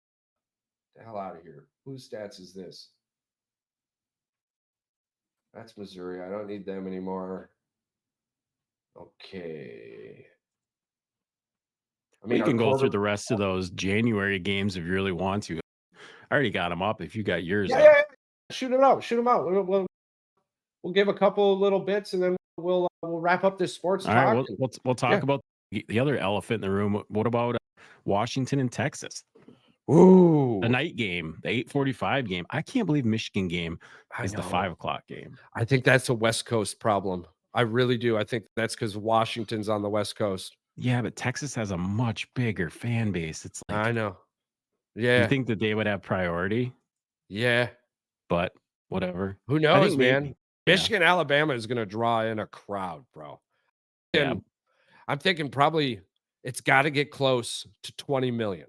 the hell out of here. Whose stats is this? That's Missouri. I don't need them anymore. Okay. I mean, We our can go quarter. through the rest of those January games if you really want to. I already got them up if you got yours Yeah, yeah, up. yeah. Shoot it out. Shoot them out. We'll give a couple little bits, and then we'll wrap up this sports All right, talk. we'll talk Yeah. about the other elephant in the room. What about Washington and Texas? The Ooh, night game, the 8:45 game. I can't believe Michigan game I is the know. 5 o'clock game. I think that's a West Coast problem. I really do. I think that's because Washington's on the West Coast. Yeah, but Texas has a much bigger fan base. It's I like know. you Yeah. think that they would have priority, Yeah. but whatever. Who I think knows, man? maybe. Yeah. Michigan, Alabama is gonna draw in a crowd, bro. Yeah. And I'm thinking probably it's gotta get close to 20,000,000.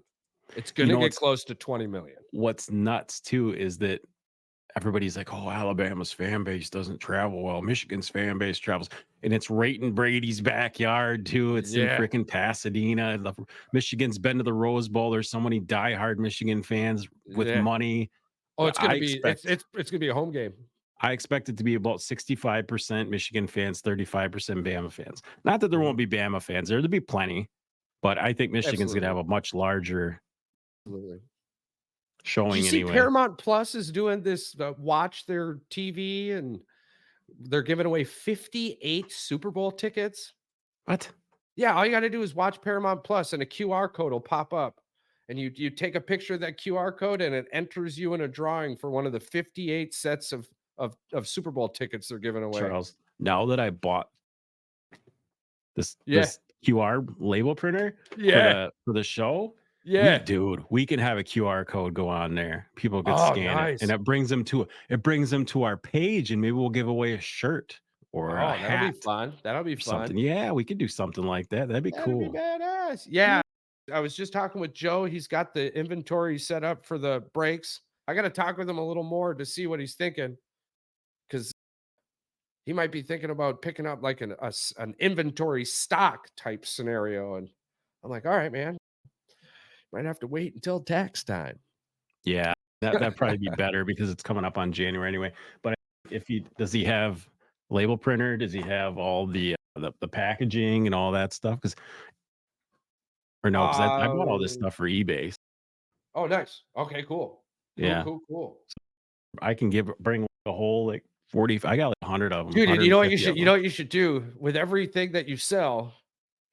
It's You gonna know get what's close to 20,000,000. what's nuts too is that everybody's like, "Oh, Alabama's fan base doesn't travel well. Michigan's fan base travels." And it's right in Brady's backyard too. It's in Yeah. freaking Pasadena. Michigan's been to the Rose Bowl. There's so many diehard Michigan fans with Yeah. money. Oh, it's I gonna be expect it's gonna be a home game. I expect it to be about 65% Michigan fans, 35% Bama fans. Not that there Mhm. won't be Bama fans. There'll be plenty, but I think Michigan's gonna Absolutely. have a much larger Absolutely. Did you showing see anyway. Paramount Plus is doing this, watch their TV, and they're giving away 58 Super Bowl tickets? What? Yeah, all you gotta do is watch Paramount Plus, and a QR code will pop up, and you take a picture of that QR code, and it enters you in a drawing for one of the 58 sets of Super Bowl tickets they're giving away. Charles, now that I bought Yeah. this QR label printer Yeah. for the show, Yeah. we can have a QR code go on there. People could Oh, scan it, and nice. it brings them to our page, and maybe we'll give away a shirt. or a Oh, that'll be hat fun. That'll be or something. fun. Yeah, we could do something like that. That'd be That'd be cool. badass. Yeah. I was just talking with Joe. He's got the inventory set up for the breaks. I got to talk with him a little more to see what he's thinking because he might be thinking about picking up like an inventory stock type scenario. And I'm like, all right, man, might have to wait until tax time. Yeah, that'd probably be better because it's coming up on January anyway. But if he does he have label printer? Does he have all the packaging and all that stuff? Because or no, because I bought all this Uh, stuff for eBay. oh, nice. Okay, cool. Cool, Yeah, cool, cool. I can bring the whole like 40. I got like 100 of them, Dude, and you know what you 150 should of you know them. what you should do with everything that you sell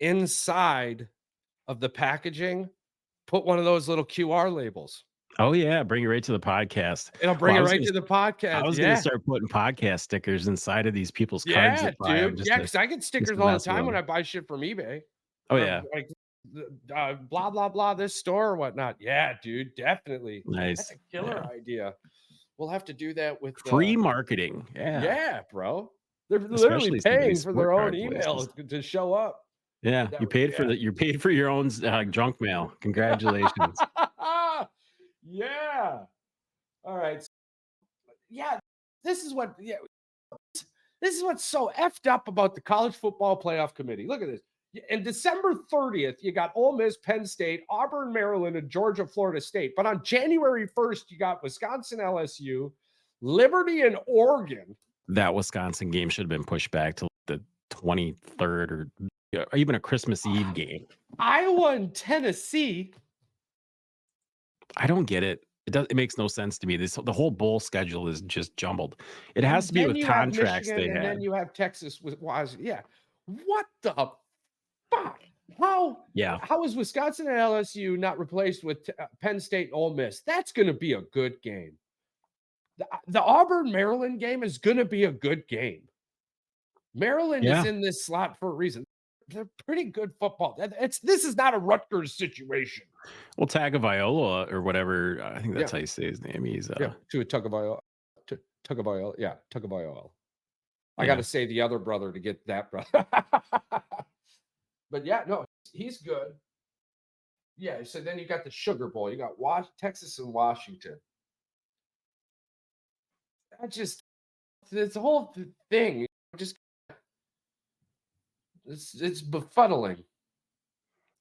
inside of the packaging, put one of those little QR labels. Oh yeah, bring it right to the podcast. It'll Well, bring it right to the I podcast. was gonna Yeah. start putting podcast stickers inside of these people's cards Yeah, that buy them dude. Yeah, because I get just stickers to all the mess with time when them. I buy shit from eBay. Oh Or yeah, like, blah, blah, blah, this store or whatnot. Yeah, dude, definitely. That's nice. a killer Yeah, idea. We'll have to do that with, free marketing. Yeah, yeah, bro. They're literally especially some of these paying for their sport own card places. emails to show up. Yeah, That you would paid for yeah. the you paid for your own junk mail. Congratulations. Yeah. All right. Yeah, this is what yeah, this is what's so effed up about the college football playoff committee. Look at this. In December 30th, you got Ole Miss, Penn State, Auburn, Maryland, and Georgia, Florida State. But on January 1st, you got Wisconsin, LSU, Liberty, and Oregon. That Wisconsin game should have been pushed back to the 23rd or yeah, or even a Christmas Eve game. Iowa and Tennessee. I don't get it. It makes no sense to me. The whole bowl schedule is just jumbled. It has And to be then with you have contracts Michigan, they and then had. you have Texas with Washington. Yeah. What the fuck? How Yeah. how is Wisconsin and LSU not replaced with Penn State and Ole Miss? That's going to be a good game. The Auburn Maryland game is going to be a good game. Maryland is Yeah. in this slot for a reason. They're pretty good football. This is not a Rutgers situation. Well, Tagovailoa or whatever, I think that's Yeah, how you say his name. He's yeah. To a Tagovailoa, to Tagovailoa, yeah, Tagovailoa. I got yeah. to say the other brother to get that brother. But yeah, no, he's good. Yeah. So then you got the Sugar Bowl. You got Texas and Washington. I just this whole thing just it's befuddling.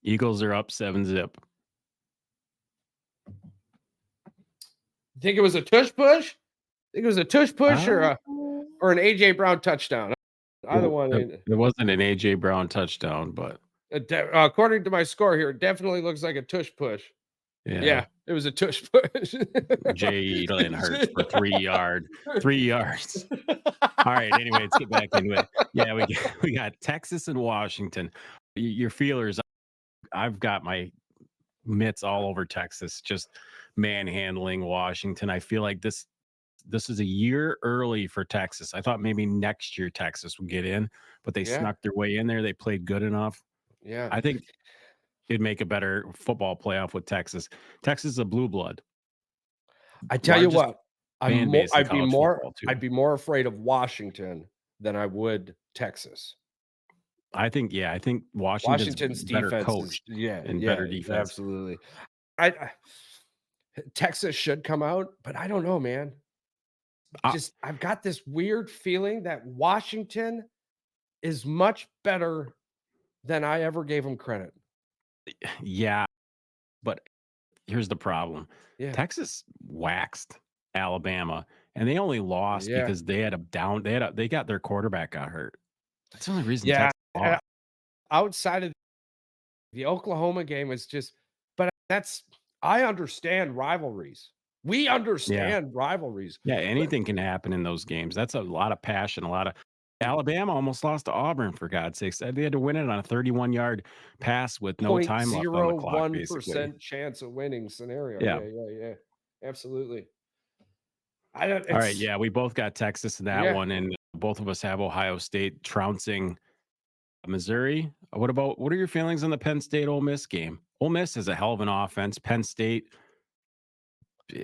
Eagles are up 7-zip. Think it was a tush push? Think it was a tush push Uh, or an AJ Brown touchdown? Either one. it wasn't an AJ Brown touchdown, but According to my score here, it definitely looks like a tush push. yeah. Yeah, it was a tush push. Jalen Hurts for 3 yards. 3 yards. All right. Anyway, let's get back into it. Yeah, we got Texas and Washington. Your feelers. I've got my mitts all over Texas, just manhandling Washington. I feel like this is a year early for Texas. I thought maybe next year Texas would get in, but they Yeah, snuck their way in there. They played good enough. yeah. I think it'd make a better football playoff with Texas. Texas is a blue blood, I tell you largest what, fan base in I'd be college more football too. I'd be more afraid of Washington than I would Texas. I think Washington's Washington's better defense is coached yeah, and yeah, better defense. absolutely. I Texas should come out, but I don't know, man. Uh, Just I've got this weird feeling that Washington is much better than I ever gave them credit. yeah, but here's the problem. Yeah. Texas waxed Alabama, and they only lost Yeah. because they got their quarterback got hurt. That's the only reason Yeah. Texas Uh, lost. outside of the Oklahoma game is just but that's I understand rivalries. We Yeah. understand rivalries, Yeah, but anything can happen in those games. That's a lot of passion, a lot of Alabama almost lost to Auburn for God's sakes. They had to win it on a 31-yard pass with no time left on the clock, basically. 0.01% chance of winning scenario. Yeah. Yeah, yeah, yeah. Absolutely. I don't All right. it's Yeah, we both got Texas in that yeah. one, and both of us have Ohio State trouncing Missouri. What are your feelings on the Penn State Ole Miss game? Ole Miss is a hell of an offense. Penn State,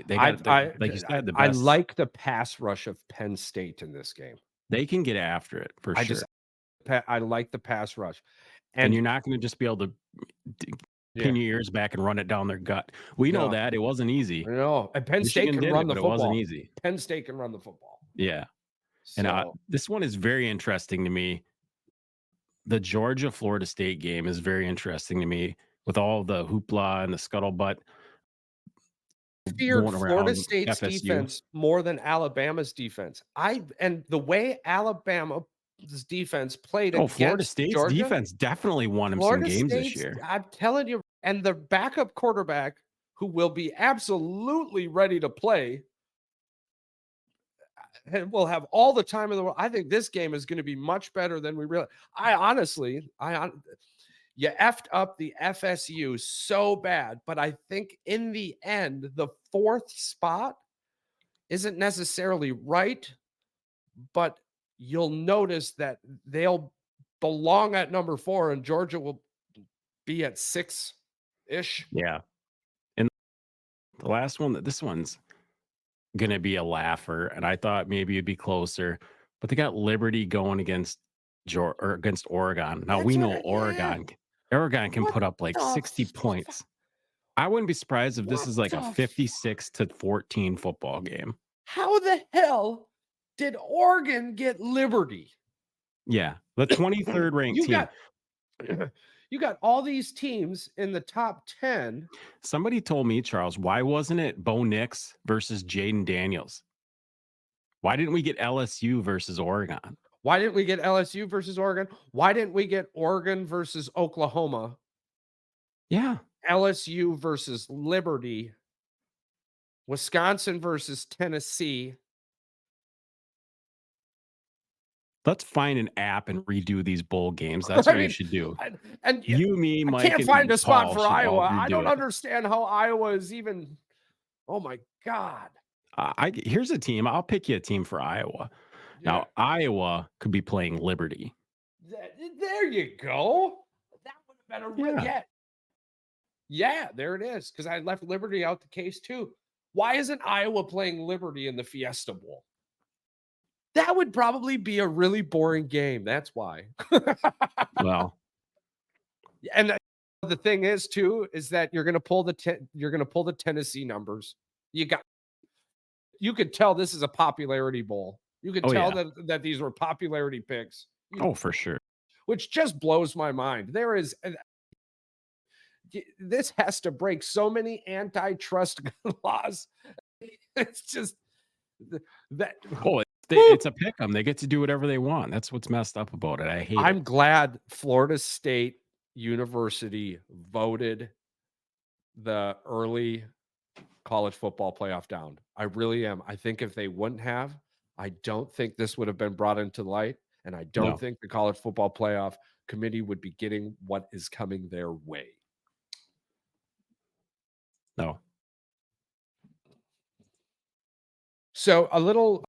they I got I like you said, the I best. like the pass rush of Penn State in this game. They can get after it for I just sure, I like the pass rush. and And you're not gonna just be able to d yeah, pin your ears back and run it down their gut. We know no, that, it wasn't easy. no. And Penn State Michigan can did run it, the but it wasn't football. easy. Penn State can run the football. Yeah, and, So this one is very interesting to me. The Georgia-Florida State game is very interesting to me with all the hoopla and the scuttlebutt feared going Florida around State's FSU. defense more than Alabama's defense. And the way Alabama's defense played Oh, Florida against State's Georgia, defense definitely won him some Florida games this State's, year. I'm telling you, and the backup quarterback who will be absolutely ready to play and will have all the time in the world. I think this game is going to be much better than we realize. You effed up the FSU so bad, but I think in the end, the fourth spot isn't necessarily right, but you'll notice that they'll belong at number 4 and Georgia will be at 6-ish. Yeah, and the last one this one's gonna be a laugher, and I thought maybe it'd be closer, but they got Liberty going against against Oregon. Now That's we what know yeah. Oregon can What put up like the 60 points. I wouldn't be surprised if this what is like a the 56-14 football game. how the hell did Oregon get Liberty? Yeah, the 23rd ranked You team. got you got all these teams in the top 10. Somebody told me, Charles, why wasn't it Bo Nix versus Jaden Daniels? Why didn't we get LSU versus Oregon? Why didn't we get LSU versus Oregon? Why didn't we get Oregon versus Oklahoma? Yeah, LSU versus Liberty, Wisconsin versus Tennessee. let's find an app and redo these bowl games. That's I what we mean, should do. and You, me, I Mike, can't and find a spot Paul for should all Iowa. I redo don't it. understand how Iowa is even. Oh my God. Here's a team. I'll pick you a team for Iowa. Yeah. Now, Iowa could be playing Liberty. There you go. That would have been a Yeah, yeah. Yeah, there it is. Because I left Liberty out the case too. Why isn't Iowa playing Liberty in the Fiesta Bowl? That would probably be a really boring game. That's why. well, And the thing is too is that you're going to pull the Tennessee numbers. You could tell this is a popularity bowl. You could oh tell yeah, that these were popularity picks, oh for sure. which just blows my mind. This has to break so many antitrust laws. It's just that Oh, whew. it's a pick 'em. They get to do whatever they want. That's what's messed up about it. I hate it. I'm glad Florida State University voted the early college football playoff down. I really am. I think if they wouldn't have, I don't think this would have been brought into light. And I don't No, think the college football playoff committee would be getting what is coming their way. no. So, a little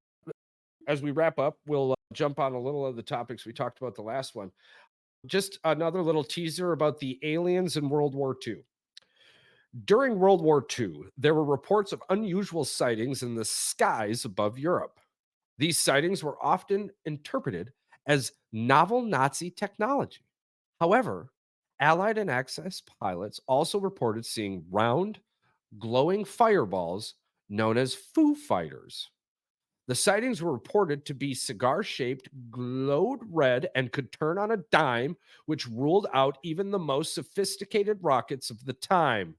as we wrap up, we'll jump on a little of the topics we talked about the last one. Just another little teaser about the aliens in World War II. During World War II, there were reports of unusual sightings in the skies above Europe. These sightings were often interpreted as novel Nazi technology. However, Allied and Axis pilots also reported seeing round, glowing fireballs known as Foo Fighters. The sightings were reported to be cigar shaped, glowed red, and could turn on a dime, which ruled out even the most sophisticated rockets of the time.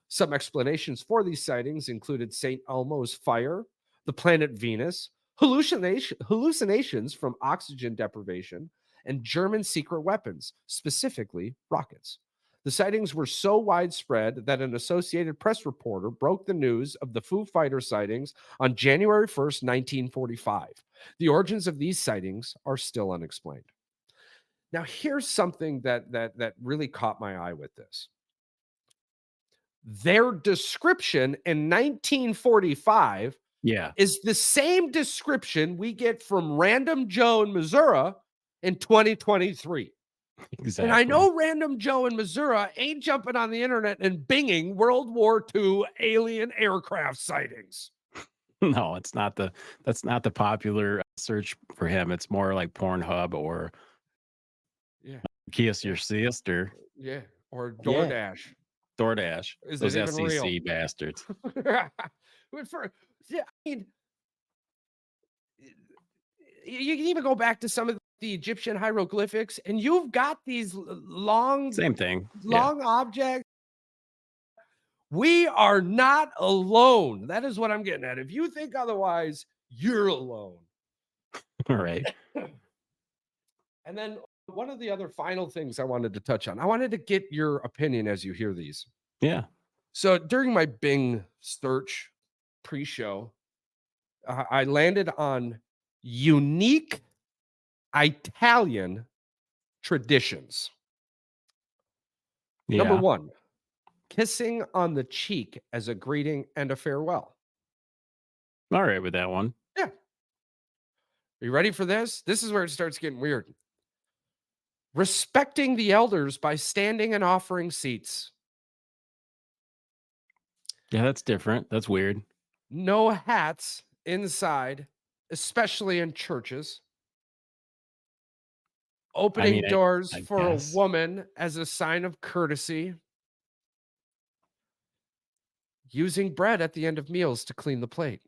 Some explanations for these sightings included St. Elmo's fire, the planet Venus, hallucinations from oxygen deprivation, and German secret weapons, specifically rockets. The sightings were so widespread that an Associated Press reporter broke the news of the Foo Fighter sightings on January 1st, 1945. The origins of these sightings are still unexplained. Now, here's something that really caught my eye with this. Their description in 1945 Yeah, is the same description we get from Random Joe in Missouri in 2023. And I exactly. know Random Joe in Missouri ain't jumping on the internet and binging World War II alien aircraft sightings. No, it's not the that's not the popular search for him. It's more like Pornhub or Yeah, Kiss yeah, Your Sister. yeah. Or Yeah, DoorDash. DoorDash. Is it Those even real? SEC bastards. But yeah, I mean, you can even go back to some of the Egyptian hieroglyphics, and you've got these long, Same thing. Yeah. long objects. We are not alone. That is what I'm getting at. If you think otherwise, you're alone. All right. And then one of the other final things I wanted to touch on, I wanted to get your opinion as you hear these. Yeah. So during my Bing search pre-show, I landed on unique Italian traditions. Number Yeah. one, kissing on the cheek as a greeting and a farewell. All right with that one. Yeah. Are you ready for this? This is where it starts getting weird. Respecting the elders by standing and offering seats. Yeah, that's different. That's weird. No hats inside, especially in churches. I mean, Opening I doors I for a guess woman as a sign of courtesy. Using bread at the end of meals to clean the plate.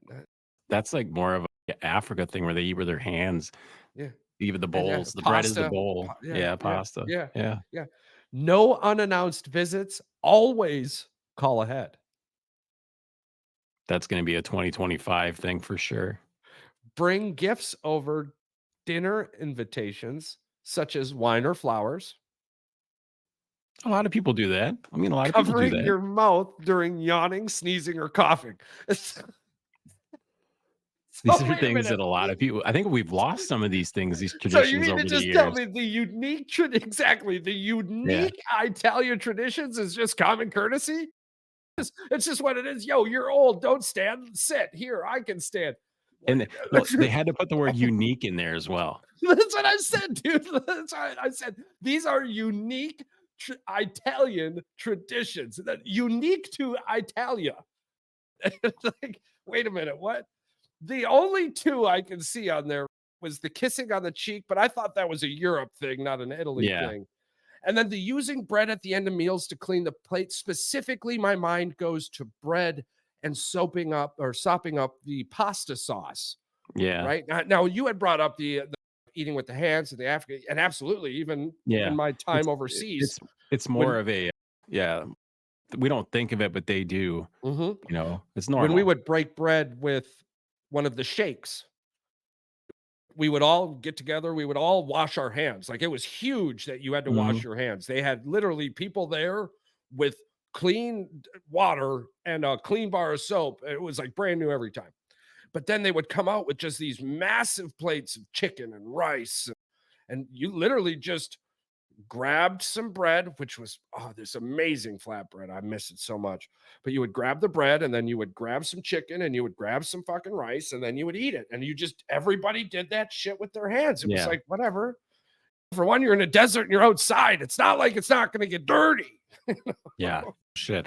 That- that's like more of a Africa thing where they eat with their hands, Yeah. even the And yeah, bowls. The bread is the pasta. bowl. Yeah, Yeah, yeah, pasta. yeah, Yeah. yeah. No unannounced visits. Always call ahead. That's gonna be a 2025 thing for sure. Bring gifts over dinner invitations, such as wine or flowers. A lot of people do that. I mean, a lot of people do Covering that. your mouth during yawning, sneezing, or coughing. These So are wait a things minute. that a lot of people I think we've lost some of these things, these So you traditions mean to over the just tell years. me the unique exactly, the Yeah. unique Italian traditions is just common courtesy? It's just what it is. "Yo, you're old, don't stand, sit. Here, I can stand." What And well, they had to put the word unique in there as well. That's what I said, dude. That's right. I said, "These are unique Italian traditions that unique to Italia." It's like, wait a minute, what? The only 2 I can see on there was the kissing on the cheek, but I thought that was a Europe thing, not an Italy Yeah. thing. And then the using bread at the end of meals to clean the plate. Specifically, my mind goes to bread and sopping up the pasta sauce, Yeah. right? Now you had brought up the eating with the hands and the African, and absolutely, even Yeah. my It's time overseas it's more when of a yeah, we don't think of it, but they do, mhm, it's when we normal. would break bread with one of the shakes, we would all get together, we would all wash our hands. Like, it was huge that you had to wash Mhm. your hands. They had literally people there with clean water and a clean bar of soap. It was like brand new every time. But then they would come out with just these massive plates of chicken and rice, and you literally just grabbed some bread, which was, oh, this amazing flatbread. I miss it so much. But you would grab the bread and then you would grab some chicken and you would grab some fucking rice and then you would eat it. And everybody did that shit with their hands. It was Yeah. like, whatever. For one, you're in a desert and you're outside. It's not like it's not going to get dirty. Yeah. Shit.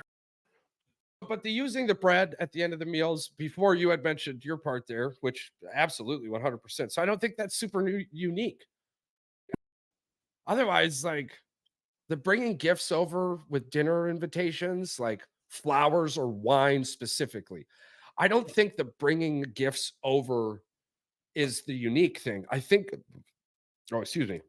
But the using the bread at the end of the meals, before you had mentioned your part there, which absolutely 100%. So I don't think that's super unique. Otherwise, like, the bringing gifts over with dinner invitations, like flowers or wine specifically. I don't think the bringing gifts over is the unique thing. I think, oh, excuse me.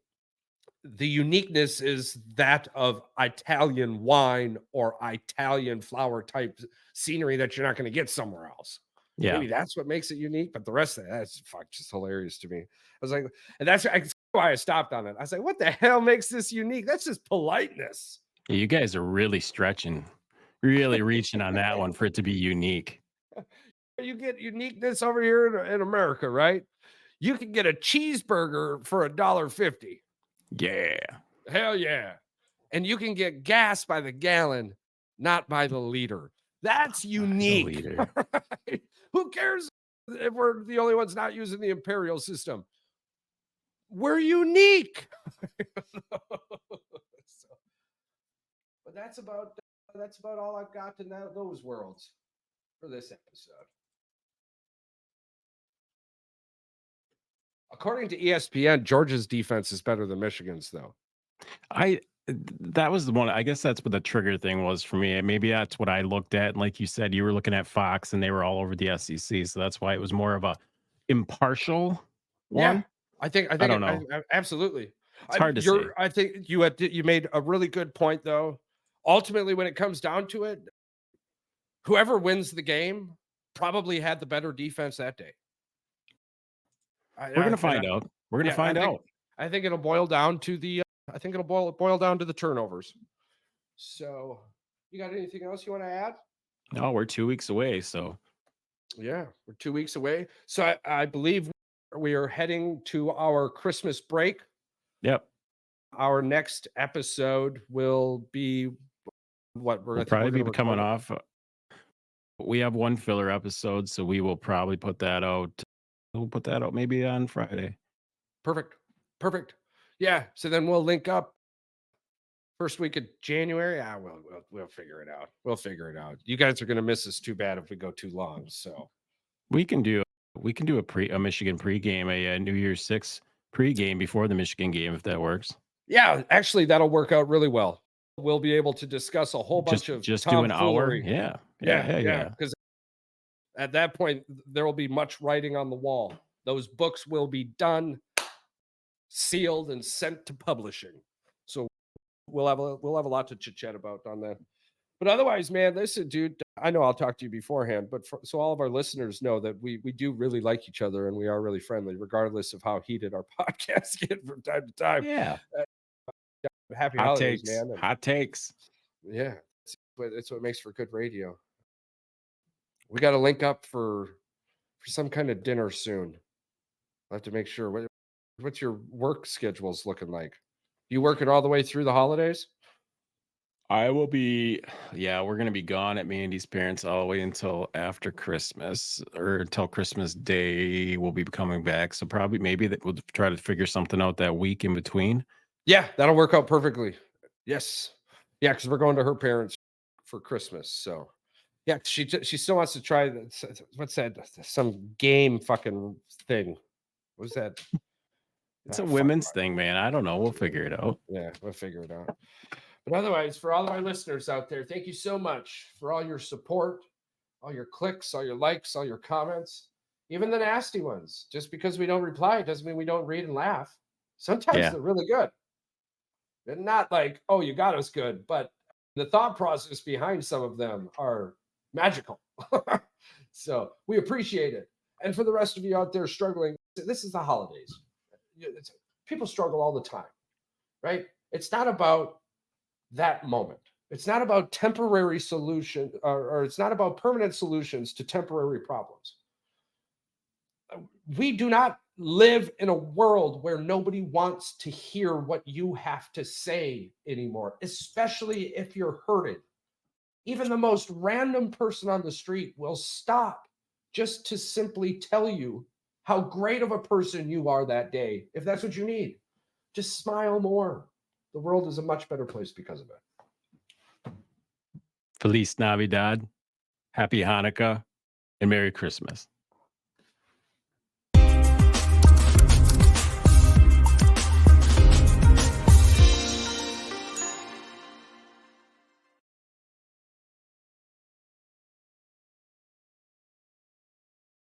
The uniqueness is that of Italian wine or Italian flower type scenery that you're not going to get somewhere else. Yeah. Maybe that's what makes it unique, but the rest of that's fuck just hilarious to me. I was like, and that's why I stopped on it. I was like, what the hell makes this unique? That's just politeness. Yeah, you guys are really stretching, really reaching on that one for it to be unique. You get uniqueness over here in America, right? You can get a cheeseburger for $1.50. Yeah. Hell yeah. And you can get gas by the gallon, not by the liter. That's The unique. leader. Right? Who cares if we're the only ones not using the imperial system? We're unique. So, but that's about all I've got in those worlds for this episode. According to ESPN, Georgia's defense is better than Michigan's, though. I that was the one. I guess that's what the trigger thing was for me. Maybe that's what I looked at. And like you said, you were looking at Fox, and they were all over the SEC, so that's why it was more of a impartial Yeah, one. I I think don't know. absolutely. It's hard to say. I think you made a really good point, though. Ultimately, when it comes down to it, whoever wins the game probably had the better defense that day. We're gonna And find out. We're gonna yeah, find out. I think it'll boil down to the I think it'll boil down to the turnovers. So, you got anything else you want to add? No, we're 2 weeks away, so Yeah, we're 2 weeks away. So I believe we are heading to our Christmas break. yep. Our next episode will be what We'll I think we're probably going be to coming record it. off. We have one filler episode, so we will probably put that out. We'll put that out maybe on Friday. Perfect. Perfect. Yeah. So then we'll link up first week of January. We'll figure it out. We'll figure it out. You guys are going to miss us too bad if we go too long. So We can do a Michigan pregame, a New Year's Six pregame before the Michigan game if that works. yeah, actually, that'll work out really well. We'll be able to discuss a whole bunch of Just do an hour. tomfoolery. Yeah. Yeah. Yeah, Heck yeah. yeah. Because at that point, there will be much writing on the wall. Those books will be done, sealed, and sent to publishing. So we'll have a lot to chit chat about on that. But otherwise, man, listen, dude. I know I'll talk to you beforehand, but so all of our listeners know that we do really like each other and we are really friendly, regardless of how heated our podcasts get from time to time. Yeah. Uh, Happy Hot holidays, takes. man. And Hot takes. yeah, it's what makes for good radio. We got to link up for some kind of dinner soon. I have to make sure. What's your work schedules looking like? You working all the way through the holidays? I will be, yeah, we're going to be gone at Mandy's parents all the way until after Christmas or until Christmas Day. We'll be coming back. So probably maybe that we'll try to figure something out that week in between. Yeah, that'll work out perfectly. Yes. Yeah, because we're going to her parents for Christmas. So yeah, she still wants to try what's that? Some game fucking thing. What's that? It's Ah, a fuck. women's thing, man. I don't know. We'll figure it out. Yeah, we'll figure it out. But otherwise, for all of our listeners out there, thank you so much for all your support, all your clicks, all your likes, all your comments, even the nasty ones. Just because we don't reply doesn't mean we don't read and laugh. Sometimes Yeah. they're really good. They're not like, oh, you got us good, but the thought process behind some of them are magical. So we appreciate it. And for the rest of you out there struggling, this is the holidays. People struggle all the time, right? It's not about that moment. It's not about temporary solution or it's not about permanent solutions to temporary problems. We do not live in a world where nobody wants to hear what you have to say anymore, especially if you're hurting. Even the most random person on the street will stop just to simply tell you how great of a person you are that day, if that's what you need. Just smile more. The world is a much better place because of it. Feliz Navidad. Happy Hanukkah and Merry Christmas.